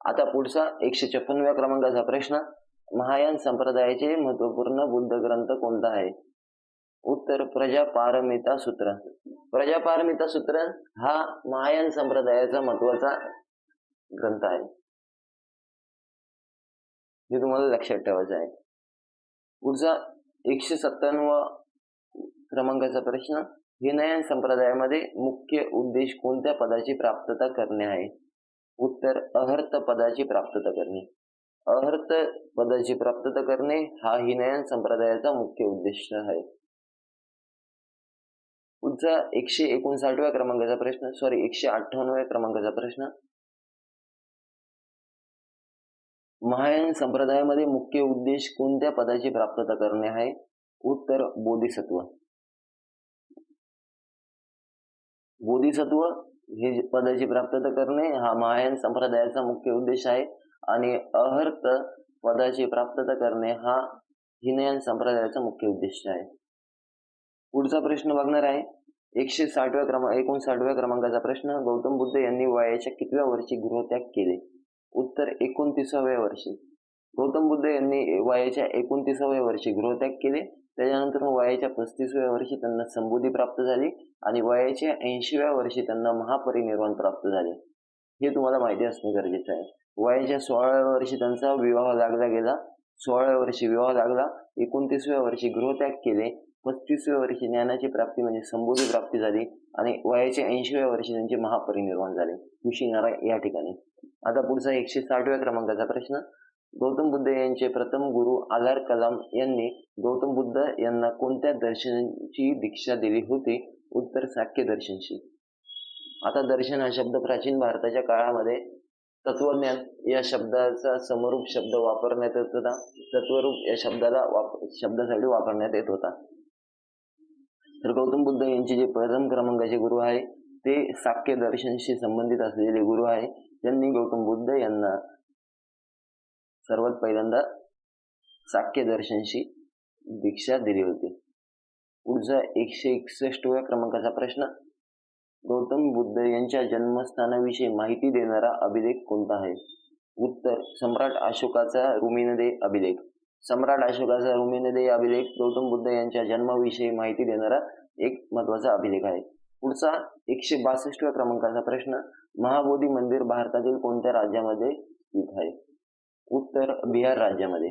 आता पुढचा 156व्या क्रमांकाचा प्रश्न, महायान संप्रदायाचे महत्वपूर्ण बुद्ध ग्रंथ कोणता आहे? उत्तर प्रजापारमिता सूत्र. प्रजापारमिता सूत्र हा महायान संप्रदायाचा महत्वाचा ग्रंथ आहे, हे तुम्हाला लक्षात ठेवायचं आहे. पुढचा 157वा क्रमांकाचा प्रश्न, हिनयान संप्रदायामध्ये मुख्य उद्देश कोणत्या पदाची प्राप्तता करणे आहे? उत्तर अहर्त पदाची प्राप्तता करणे. अहर्त पदाची प्राप्तता करणे हा हिनयान संप्रदायाचा मुख्य उद्देश आहे. पुढचा 159व्या क्रमांकाचा प्रश्न, 158व्या क्रमांकाचा प्रश्न, महायान संप्रदायामध्ये मुख्य उद्देश कोणत्या पदाची प्राप्तता करणे आहे? उत्तर बोधिसत्व. बोधिसत्व हे पदाची प्राप्तता करणे हा महायान संप्रदायाचा मुख्य उद्देश आहे आणि अहर्त पदाची प्राप्तता करणे हा हिनयान संप्रदायाचा मुख्य उद्देश आहे. पुढचा प्रश्न बघणार आहे 59व्या क्रमांकाचा प्रश्न, गौतम बुद्ध यांनी वयाच्या कितव्या वर्षी गृहत्याग केले? उत्तर 29व्या वर्षी. गौतम बुद्ध यांनी वयाच्या 29व्या वर्षी गृहत्याग केले. त्याच्यानंतर वयाच्या 35व्या वर्षी त्यांना संबोधी प्राप्त झाली आणि वयाच्या 80व्या वर्षी त्यांना महापरिनिर्वाण प्राप्त झाले. हे तुम्हाला माहिती असणे गरजेचं आहे. वयाच्या 16व्या वर्षी त्यांचा विवाह लागला गेला. 16व्या वर्षी विवाह लागला, 29व्या वर्षी गृहत्याग केले, 35व्या वर्षी ज्ञानाची प्राप्ती म्हणजे संबोधी प्राप्ती झाली आणि वयाच्या 80व्या वर्षी त्यांचे महापरिनिर्वाण झाले कुशीनारा या ठिकाणी. आता पुढचा 160व्या क्रमांकाचा प्रश्न, गौतम बुद्ध यांचे प्रथम गुरु आलार कलाम यांनी गौतम बुद्ध यांना कोणत्या दर्शनाची दीक्षा दिली होती? उत्तर साख्य दर्शनशी. आता दर्शन हा शब्द प्राचीन भारताच्या काळामध्ये तत्वज्ञान या शब्दाचा समरूप शब्द वापरण्यात येत होता. तत्वरूप या शब्दासाठी वापरण्यात येत होता. तर गौतम बुद्ध यांचे जे प्रथम क्रमांकाचे गुरु आहे ते साख्य दर्शनशी संबंधित असलेले गुरु आहे. त्यांनी गौतम बुद्ध यांना सर्वात पहिल्यांदा साख्य दर्शनशी दीक्षा दिली होती. पुढचा 161व्या क्रमांकाचा प्रश्न, गौतम बुद्ध यांच्या जन्मस्थानाविषयी माहिती देणारा अभिलेख कोणता आहे? उत्तर सम्राट अशोकाचा रुमिनदे अभिलेख. सम्राट अशोकाचा रुमिनदे अभिलेख गौतम बुद्ध यांच्या जन्माविषयी माहिती देणारा एक महत्वाचा अभिलेख आहे. पुढचा 162व्या क्रमांकाचा प्रश्न, महाबोधी मंदिर भारतातील कोणत्या राज्यामध्ये स्थित आहे? उत्तर बिहार राज्यामध्ये.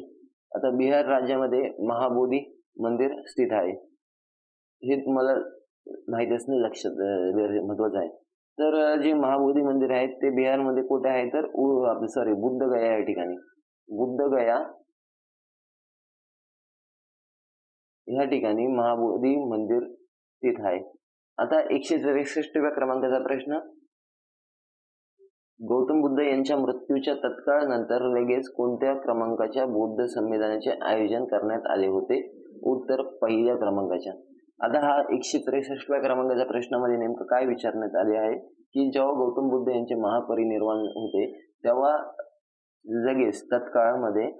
आता बिहार राज्यामध्ये महाबोधी मंदिर स्थित आहे, हे तुम्हाला माहिती असणे लक्षात महत्वाचं आहे. तर जे महाबोधी मंदिर आहेत ते बिहारमध्ये कुठे आहे? तर बुद्धगया या ठिकाणी. बुद्धगया या ठिकाणी महाबोधी मंदिर स्थित आहे. आता 163व्या क्रमांकाचा प्रश्न, गौतम बुद्ध यांच्या मृत्यूच्या तत्काळ नंतर लगेच कोणत्या क्रमांकाच्या बौद्ध संमेलनाचे आयोजन करण्यात आले होते? उत्तर पहिल्या क्रमांकाच्या. आता हा 163व्या क्रमांकाच्या प्रश्नामध्ये नेमकं काय विचारण्यात आले आहे की जेव्हा गौतम बुद्ध यांचे महापरिनिर्वाण होते तेव्हा लगेच तत्काळामध्ये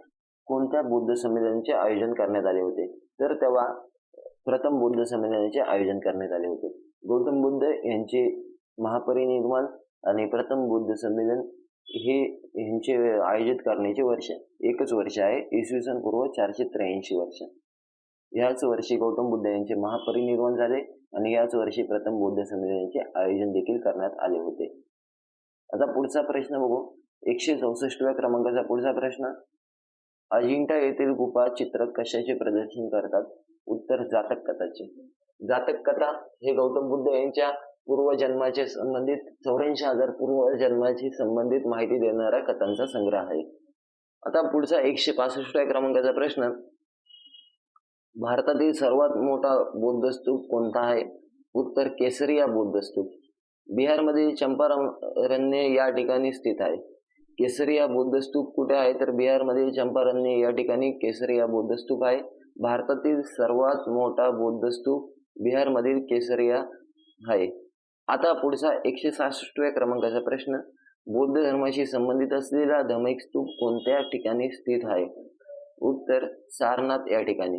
कोणत्या बौद्ध संमेलनाचे आयोजन करण्यात आले होते? तर तेव्हा प्रथम बौद्ध संमेलनाचे आयोजन करण्यात आले होते. गौतम बुद्ध यांचे महापरिनिर्वाण आणि प्रथम बौद्ध संमेलन हे यांचे आयोजित करण्याचे वर्ष एकच वर्ष आहे, इसवी सन पूर्व 483 वर्ष. ह्याच वर्षी गौतम बुद्ध यांचे महापरिनिर्वाण झाले आणि याच वर्षी प्रथम बौद्ध संमेलनाचे आयोजन देखील करण्यात आले होते. आता पुढचा प्रश्न बघू. 164व्या क्रमांकाचा पुढचा प्रश्न. अजिंठा येथील गुफा चित्र कशाचे प्रदर्शन करतात? उत्तर जातक कथाचे. जातक कथा हे गौतम बुद्ध यांच्या पूर्वजन्माचे संबंधित 84,000 पूर्वजन्माची संबंधित माहिती देणाऱ्या कथांचा संग्रह आहे. आता पुढचा 165व्या क्रमांकाचा प्रश्न. भारतातील सर्वात मोठा बौद्ध स्तूप कोणता आहे? उत्तर केसरिया बौद्ध स्तूप. बिहारमधील चंपारण्य या ठिकाणी स्थित आहे. केसरिया बौद्ध स्तूप कुठे आहे? तर बिहारमधील चंपारण्य या ठिकाणी केसरिया बौद्ध स्तूप आहे. भारतातील सर्वात मोठा बौद्ध स्तूप बिहारमधील केसरिया आहे. आता पुढचा 166व्या क्रमांकाचा प्रश्न. बौद्ध धर्माशी संबंधित असलेला धम्मिक स्तूप कोणत्या ठिकाणी स्थित आहे? उत्तर सारनाथ या ठिकाणी.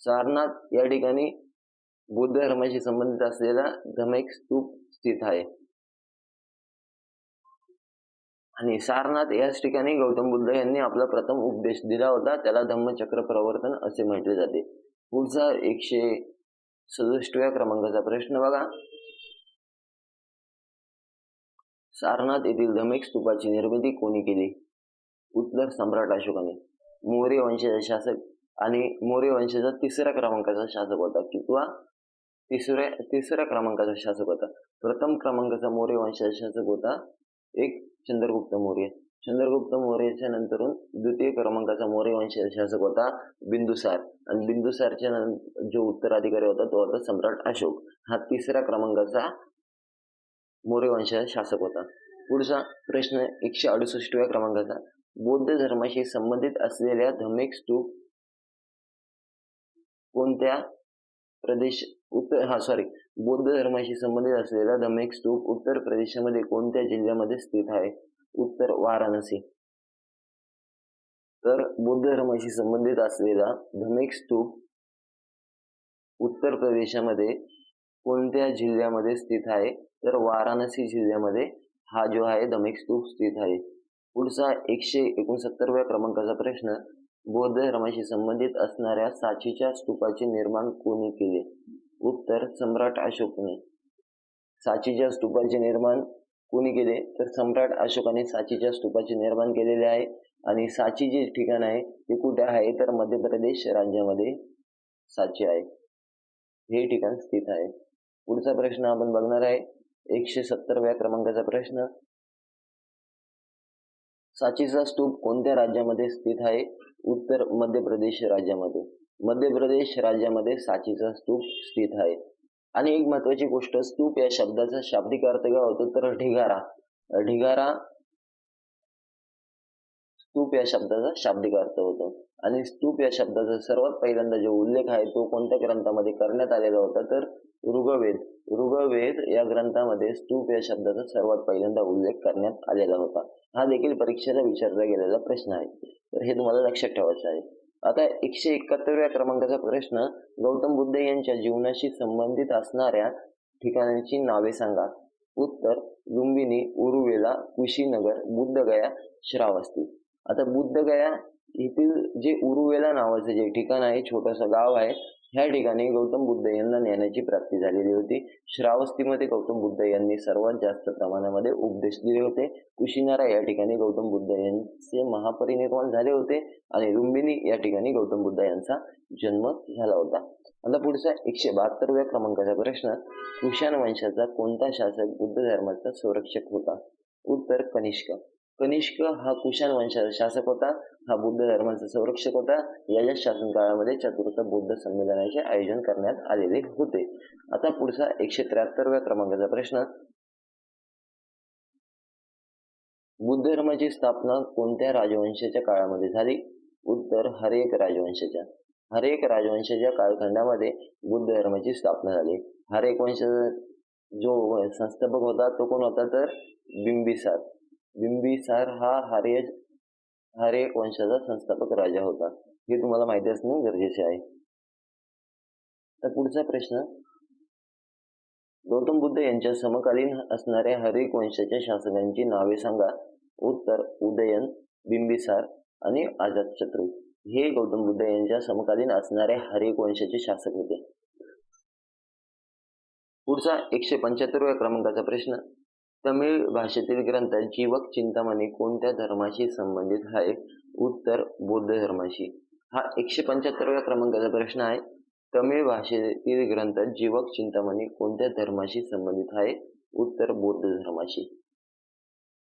सारनाथ या ठिकाणी बौद्ध धर्माशी संबंधित असलेला धम्मिक स्तूप स्थित आहे. आणि सारनाथ याच ठिकाणी गौतम बुद्ध यांनी आपला प्रथम उपदेश दिला होता. त्याला धम्मचक्र प्रवर्तन असे म्हटले जाते. पुढचा 167व्या क्रमांकाचा प्रश्न बघा. सारनाथ येथील धम्मिक स्तूपाची निर्मिती कोणी केली? उत्तर सम्राट अशोकाने. मौर्य वंशाचा शासक आणि मौर्य वंशाचा 3ऱ्या क्रमांकाचा शासक होता. किंवा तिसऱ्या क्रमांकाचा शासक होता. प्रथम क्रमांकाचा मौर्य वंशाचा शासक होता एक चंद्रगुप्त मौर्य. चंद्रगुप्त मौर्याच्या नंतरून द्वितीय क्रमांकाचा मौर्य वंशाचा शासक होता बिंदुसार. आणि बिंदुसारच्या जो उत्तराधिकारी होता तो होता सम्राट अशोक. हा 3ऱ्या क्रमांकाचा मौर्य वंशाचा शासक होता. पुढचा प्रश्न 168व्या क्रमांकाचा. बौद्ध धर्माशी संबंधित असलेल्या धम्मिक स्तूप कोणत्या प्रदेश बौद्ध धर्माशी संबंधित असलेला धम्मिक स्तूप उत्तर प्रदेशामध्ये कोणत्या जिल्ह्यामध्ये स्थित आहे? उत्तर वाराणसी. तर बौद्ध धर्माशी संबंधित असलेला धम्मिक स्तूप उत्तर प्रदेशामध्ये कोणत्या जिल्ह्यामध्ये स्थित आहे? तर वाराणसी जिल्ह्यामध्ये हा जो आहे धम्मिक स्तूप स्थित आहे. पुढचा 169व्या क्रमांकाचा प्रश्न. बौद्ध धर्माशी संबंधित असणाऱ्या साचीच्या स्तूपाचे निर्माण कोणी केले? उत्तर सम्राट अशोकने. साचीच्या स्तूपाचे निर्माण कोणी केले? तर सम्राट अशोकाने साचीच्या स्तूपाचे निर्माण केलेले आहे. आणि साची जे ठिकाण आहे ते कुठे आहे? तर मध्य प्रदेश राज्यामध्ये साची आहे, हे ठिकाण स्थित आहे. पुढचा प्रश्न आपण बघणार आहे 170व्या क्रमांकाचा प्रश्न. साचीचा स्तूप कोणत्या राज्यामध्ये स्थित आहे? उत्तर मध्य प्रदेश राज्यामध्ये. मध्य प्रदेश राज्यामध्ये साचीचा स्तूप स्थित आहे. आणि एक महत्वाची गोष्ट, स्तूप या शब्दाचा शाब्दिक अर्थ काय होतो? तर ढिगारा. ढिगारा स्तूप या शब्दाचा शाब्दिक अर्थ होतो. आणि स्तूप या शब्दाचा सर्वात पहिल्यांदा जो उल्लेख आहे तो कोणत्या ग्रंथामध्ये करण्यात आलेला होता? तर ऋग्वेद. ऋग्वेद या ग्रंथामध्ये स्तूप या शब्दाचा सर्वात पहिल्यांदा उल्लेख करण्यात आलेला होता. हा देखील परीक्षेला विचारला गेलेला प्रश्न आहे, तर हे तुम्हाला लक्षात ठेवायचं आहे. आता 171व्या क्रमांकाचा प्रश्न. गौतम बुद्ध यांच्या जीवनाशी संबंधित असणाऱ्या ठिकाणांची नावे सांगा. उत्तर लुंबिनी, उरुवेला, कुशीनगर, बुद्धगया, श्रावस्ती. आता बुद्धगया येथील जे उरुवेला नावाचे जे ठिकाण आहे, छोटंसं गाव आहे, ह्या ठिकाणी गौतम बुद्ध यांना ज्ञानाची प्राप्ती झालेली होती. श्रावस्तीमध्ये गौतम बुद्ध यांनी सर्वात जास्त प्रमाणामध्ये उपदेश दिले होते. कुशीनारा या ठिकाणी गौतम बुद्ध यांचे महापरिनिर्वाण झाले होते. आणि लुंबिनी या ठिकाणी गौतम बुद्ध यांचा जन्म झाला होता. आता पुढचा 172व्या क्रमांकाचा प्रश्न. कुशाण वंशाचा कोणता शासक बुद्ध धर्माचा संरक्षक होता? उत्तर कनिष्क. कनिष्क हा कुशाण वंशाचा शासक होता. हा बुद्ध धर्माचा संरक्षक होता. याच्या शासन काळामध्ये चतुर्थ बौद्ध संमेलनाचे आयोजन करण्यात आलेले होते. आता पुढचा 173व्या क्रमांकाचा प्रश्न. बुद्ध धर्माची स्थापना कोणत्या राजवंशाच्या काळामध्ये झाली? उत्तर हर्यक राजवंशाच्या. हर्यक राजवंशाच्या कालखंडामध्ये बुद्ध धर्माची स्थापना झाली. हर्यक वंशाचा जो संस्थापक होता तो कोण होता? तर बिंबिसार. बिंबिसार हा हर्यक वंशाचा संस्थापक राजा होता. हे तुम्हाला माहिती असणे गरजेचे आहे. तर पुढचा प्रश्न. गौतम बुद्ध यांच्या समकालीन असणाऱ्या हर्यक वंशाच्या शासकांची नावे सांगा. उत्तर उदयन, बिंबिसार आणि अजातशत्रू. हे गौतम बुद्ध यांच्या समकालीन असणारे हर्यक वंशाचे शासक होते. पुढचा 175व्या क्रमांकाचा प्रश्न, तमिळ भाषेतील ग्रंथ जीवक चिंतामणी कोणत्या धर्माशी संबंधित आहे? उत्तर बौद्ध धर्माशी. हा 175व्या क्रमांकाचा प्रश्न आहे. तमिळ भाषेतील ग्रंथ जीवक चिंतामणी कोणत्या धर्माशी संबंधित आहे? उत्तर बौद्ध धर्माशी.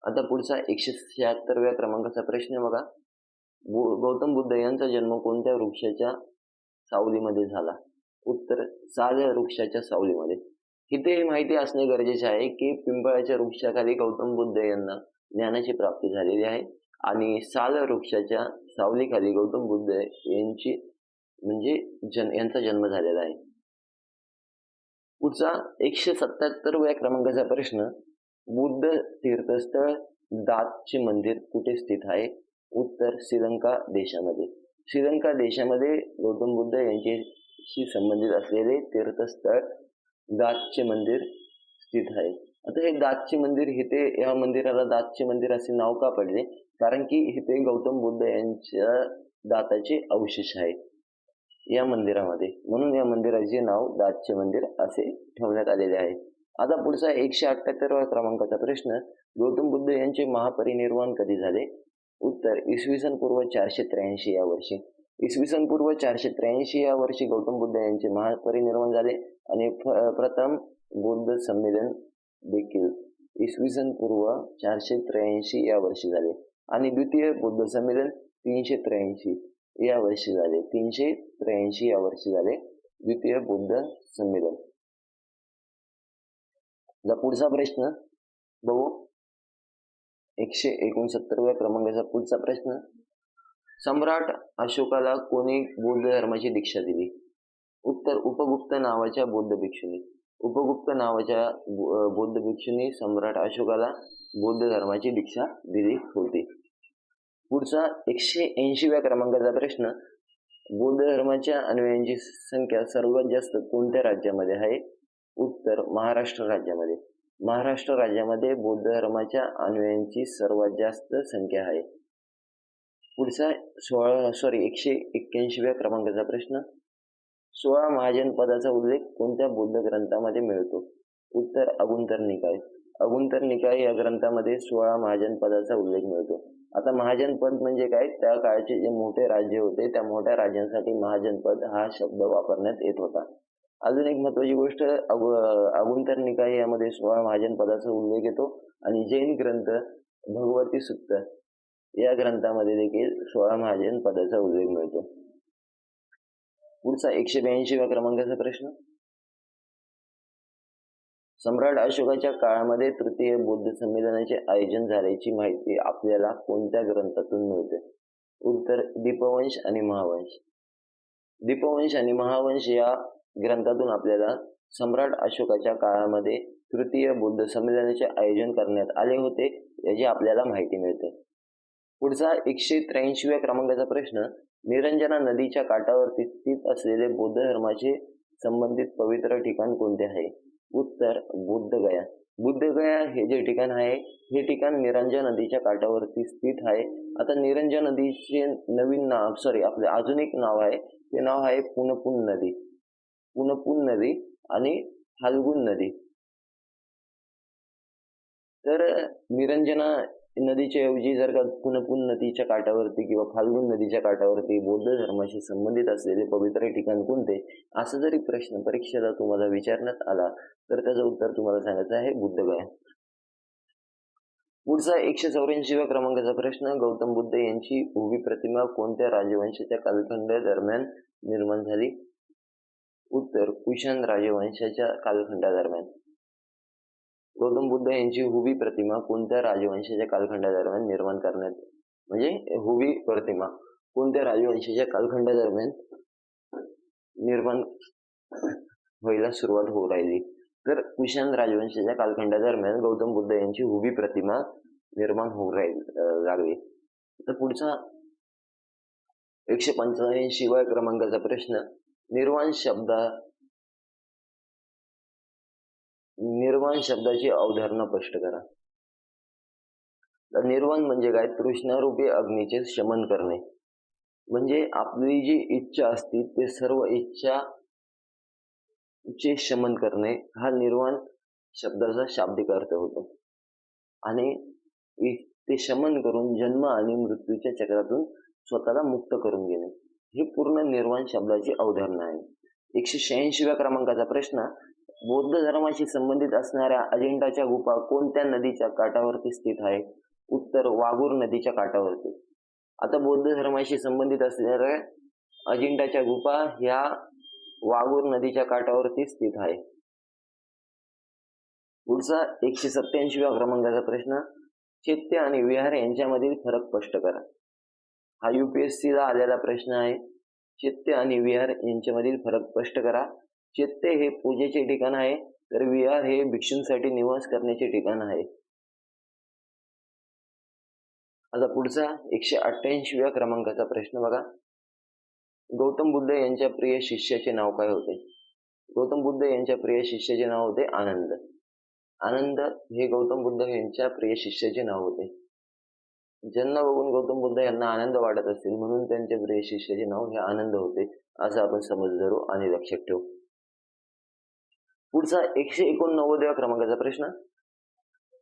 आता पुढचा 176व्या क्रमांकाचा प्रश्न बघा, गौतम बुद्ध यांचा जन्म कोणत्या वृक्षाच्या सावलीमध्ये झाला? उत्तर साल वृक्षाच्या सावलीमध्ये. इथे माहिती असणे गरजेचे आहे की पिंपळाच्या वृक्षाखाली गौतम बुद्ध यांना ज्ञानाची प्राप्ती झालेली आहे आणि साल वृक्षाच्या सावलीखाली गौतम बुद्ध यांची यांचा जन्म झालेला आहे. पुढचा 177व्या क्रमांकाचा प्रश्न, बुद्ध तीर्थस्थळ दातचे मंदिर कुठे स्थित आहे? उत्तर श्रीलंका देशामध्ये. श्रीलंका देशामध्ये गौतम बुद्ध यांच्याशी संबंधित असलेले तीर्थस्थळ दातचे मंदिर स्थित आहे. आता हे दातचे मंदिर, या मंदिराला दातचे मंदिर असे नाव का पडले? कारण की इथे गौतम बुद्ध यांच्या दाताचे अवशेष आहेत या मंदिरामध्ये, म्हणून या मंदिराचे नाव दातचे मंदिर असे ठेवण्यात आलेले आहे. आता पुढचा 178व्या क्रमांकाचा प्रश्न, गौतम बुद्ध यांचे महापरिनिर्वाण कधी झाले? उत्तर इसवी सन पूर्व 483 या वर्षी. इसवी सन पूर्व 483 या वर्षी गौतम बुद्ध यांचे महापरिनिर्वाण झाले आणि प्रथम बौद्ध संमेलन देखील इसवी सन पूर्व 483 या वर्षी झाले आणि द्वितीय बौद्ध संमेलन 383 या वर्षी झाले. 383 या वर्षी झाले द्वितीय बौद्ध संमेलन. पुढचा प्रश्न बघू, 169व्या क्रमांकाचा पुढचा प्रश्न, सम्राट अशोकाला कोणी बौद्ध धर्माची दीक्षा दिली? उत्तर उपगुप्त नावाच्या बौद्ध भिक्षूंनी. उपगुप्त नावाच्या बौद्ध भिक्षूंनी सम्राट अशोकाला बौद्ध धर्माची दीक्षा दिली होती. पुढचा 180व्या क्रमांकाचा प्रश्न, बौद्ध धर्माच्या अन्वयांची संख्या सर्वात जास्त कोणत्या राज्यामध्ये आहे? उत्तर महाराष्ट्र राज्यामध्ये. महाराष्ट्र राज्यामध्ये बौद्ध धर्माच्या अन्वयांची सर्वात जास्त संख्या आहे. पुढचा 181व्या क्रमांकाचा प्रश्न, 16 महाजन पदाचा उल्लेख कोणत्या बौद्ध ग्रंथामध्ये मिळतो? उत्तर अगुंतर निकाय. अगुंतर निकाय या ग्रंथामध्ये 16 महाजन पदाचा उल्लेख मिळतो. आता महाजन पद म्हणजे काय? त्या काळचे जे मोठे राज्य होते त्या मोठ्या राज्यांसाठी महाजन पद हा शब्द वापरण्यात येत होता. अजून एक महत्वाची गोष्ट, अगुंतर निकाय यामध्ये 16 महाजन पदाचा उल्लेख येतो आणि जैन ग्रंथ भगवती सुत्त या ग्रंथामध्ये देखील 16 महाजन पदाचा उल्लेख मिळतो. पुढचा 182व्या क्रमांकाचा प्रश्न, सम्राट अशोकाच्या काळामध्ये तृतीय बौद्ध संमेलनाचे आयोजन झाल्याची माहिती आपल्याला कोणत्या ग्रंथातून मिळते? उत्तर दीपवंश आणि महावंश. दीपवंश आणि महावंश या ग्रंथातून आपल्याला सम्राट अशोकाच्या काळामध्ये तृतीय बौद्ध संमेलनाचे आयोजन करण्यात आले होते याची आपल्याला माहिती मिळते. पुढचा 183व्या क्रमांकाचा प्रश्न, निरंजना नदीच्या काठावरती स्थित असलेले बौद्ध धर्माचे संबंधित पवित्र ठिकाण कोणते आहे? उत्तर बुद्धगया. बुद्धगया हे जे ठिकाण आहे हे ठिकाण निरंजन नदीच्या काठावरती स्थित आहे. आता निरंजन नदीचे नवीन नाव, आपले अजून एक नाव आहे, ते नाव आहे पुनपुन नदी. पुनपुन नदी आणि फाल्गुन नदी. तर निरंजना नदीच्या ऐवजी जर का पुनपुन नदीच्या काठावरती किंवा फाल्गुन नदीच्या काठावरती बौद्ध धर्माशी संबंधित असलेले पवित्र ठिकाण कोणते, असा जरी प्रश्न परीक्षेला तुम्हाला विचारण्यात आला तर त्याचं उत्तर तुम्हाला सांगायचं आहे बुद्धगया. पुढचा 184व्या क्रमांकाचा प्रश्न, गौतम बुद्ध यांची उभी प्रतिमा कोणत्या राजवंशाच्या कालखंड दरम्यान निर्माण झाली? उत्तर कुशाण राजवंशाच्या कालखंडादरम्यान. गौतम बुद्ध यांची हुबी प्रतिमा कोणत्या राजवंशाच्या कालखंडादरम्यान निर्माण करण्यात, म्हणजे हुबी प्रतिमा कोणत्या राजवंशाच्या कालखंडादरम्यान निर्माण व्हायला सुरुवात होऊ राहिली? तर कुशाण राजवंशाच्या कालखंडादरम्यान गौतम बुद्ध यांची हुबी प्रतिमा निर्माण होऊ लागली. तर पुढचा 185व्या क्रमांकाचा प्रश्न, निर्वाण शब्दाची अवधारणा स्पष्ट करा. निर्वाण म्हणजे काय? तृष्णारूपी अग्नीचे शमन करणे. म्हणजे आपली जी इच्छा असते ते सर्व इच्छा चे शमन करणे हा निर्वाण शब्दाचा शाब्दिक अर्थ होतो. आणि ते शमन करून जन्म आणि मृत्यूच्या चक्रातून स्वतःला मुक्त करून घेणे ही पूर्ण निर्वाण शब्दाची अवधारणा आहे. 186व्या क्रमांकाचा प्रश्न, बौद्ध धर्माशी संबंधित असणाऱ्या अजिंठाच्या गुफा कोणत्या नदीच्या काठावरती स्थित आहे? उत्तर, वाघूर नदीच्या काठावरती. आता बौद्ध धर्माशी संबंधित असणाऱ्या अजिंठाच्या गुफा ह्या वाघूर नदीच्या काठावरती स्थित आहे. पुढचा 187व्या क्रमांकाचा प्रश्न, चैत्य आणि विहार यांच्यामधील फरक स्पष्ट करा. हा UPSC ला आलेला प्रश्न आहे. चैत्य आणि विहार यांच्यामधील फरक स्पष्ट करा. चैत्य हे पूजेचे ठिकाण आहे, तर विहार हे भिक्षूंसाठी निवास करण्याचे ठिकाण आहे. आता पुढचा 188व्या क्रमांकाचा प्रश्न बघा. गौतम बुद्ध यांच्या प्रिय शिष्याचे नाव काय होते? गौतम बुद्ध यांच्या प्रिय शिष्याचे नाव होते आनंद. आनंद हे गौतम बुद्ध यांच्या प्रिय शिष्याचे नाव होते. ज्यांना बघून गौतम बुद्ध यांना आनंद वाटत असेल म्हणून त्यांच्या प्रिय शिष्याचे नाव हे आनंद होते, असं आपण समजलो आणि लक्षात ठेवू. पुढचा 189व्या क्रमांकाचा प्रश्न,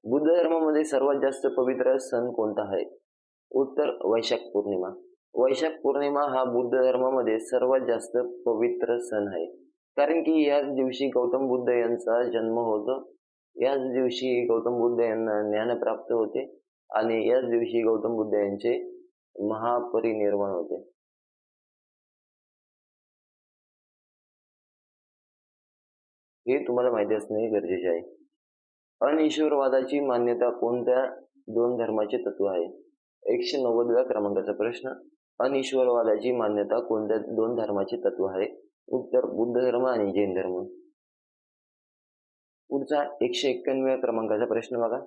बुद्ध धर्मामध्ये सर्वात जास्त पवित्र सण कोणता आहे? उत्तर, वैशाख पौर्णिमा. वैशाख पौर्णिमा हा बुद्ध धर्मामध्ये सर्वात जास्त पवित्र सण आहे, कारण की याच दिवशी गौतम बुद्ध यांचा जन्म होतो. याच दिवशी गौतम बुद्ध यांना ज्ञान प्राप्त होते आणि याच दिवशी गौतम बुद्ध यांचे महापरिनिर्वाण होते. हे तुम्हाला माहिती असणे गरजेचे आहे. अनिश्वरवादाची मान्यता कोणत्या दोन धर्माचे तत्व आहे? 190व्या क्रमांकाचा प्रश्न, अनिश्वरवादाची मान्यता कोणत्या दोन धर्माचे तत्व आहे? उत्तर, बुद्ध धर्म आणि जैन धर्म. पुढचा 191व्या क्रमांकाचा प्रश्न बघा.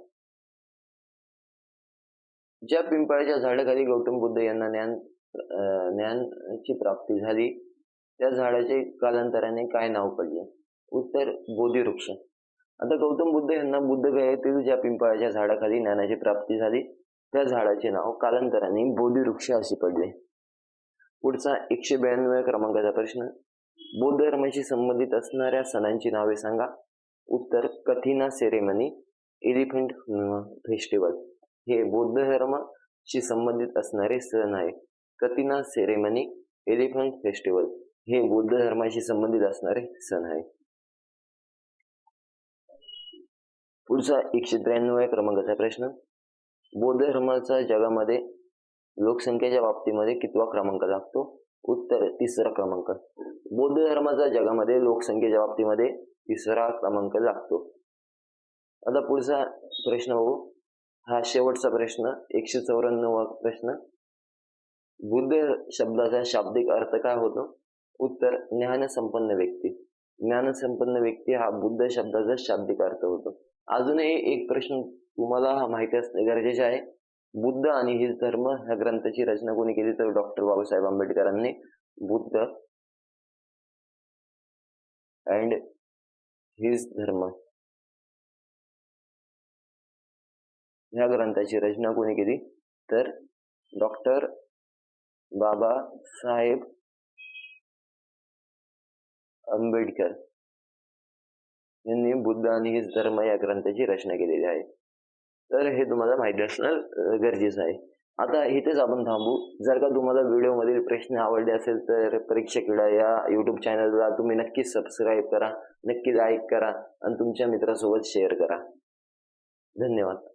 ज्या पिंपळाच्या झाडाखाली गौतम बुद्ध यांना ज्ञानाची प्राप्ती झाली त्या झाडाचे कालांतराने काय नाव पडले? उत्तर, बोधिवृक्ष. आता गौतम बुद्ध यांना बुद्धगयेतील ज्या पिंपळाच्या झाडाखाली ज्ञानाची प्राप्ती झाली त्या झाडाचे नाव कालांतराने बोधिवृक्ष असे पडले. पुढचा 192व्या क्रमांकाचा प्रश्न, बौद्ध धर्माशी संबंधित असणाऱ्या सणांची नावे सांगा. उत्तर, कथिना सेरेमनी, एलिफंट फेस्टिवल. हे बौद्ध धर्माशी संबंधित असणारे सण आहे. कथिना सेरेमनी, एलिफंट फेस्टिवल हे बौद्ध धर्माशी संबंधित असणारे सण आहे. पुढचा 193व्या क्रमांकाचा प्रश्न, बौद्ध धर्माचा जगामध्ये लोकसंख्येच्या बाबतीमध्ये कितवा क्रमांक लागतो? उत्तर, 3रा क्रमांक. बौद्ध धर्माचा जगामध्ये लोकसंख्येच्या बाबतीमध्ये 3रा क्रमांक लागतो. आता पुढचा प्रश्न बघू. हा शेवटचा प्रश्न, 194वा प्रश्न, बुद्ध शब्दाचा शाब्दिक अर्थ काय होतो? उत्तर, ज्ञानसंपन्न व्यक्ती. ज्ञानसंपन्न व्यक्ती हा बुद्ध शब्दाचा शाब्दिक अर्थ होतो. अजूनही एक प्रश्न तुम्हाला माहिती असणे गरजेचे आहे. बुद्ध आणि हिज धर्म ह्या ग्रंथाची रचना कोणी केली? तर डॉक्टर बाबासाहेब आंबेडकरांनी बुद्ध अँड हिज धर्म ह्या ग्रंथाची रचना कोणी केली? तर डॉक्टर बाबासाहेब आंबेडकर यांनी बुद्ध आणि हिज धर्म या ग्रंथाची रचना केलेली आहे. तर हे तुम्हाला माहिती असणं गरजेचं आहे. आता इथेच आपण थांबू. जर का तुम्हाला व्हिडिओ मधील प्रश्न आवडले असेल तर परीक्षा किडा या YouTube चॅनलला तुम्ही नक्कीच सबस्क्राईब करा, नक्की लाईक करा आणि तुमच्या मित्रासोबत शेअर करा. धन्यवाद.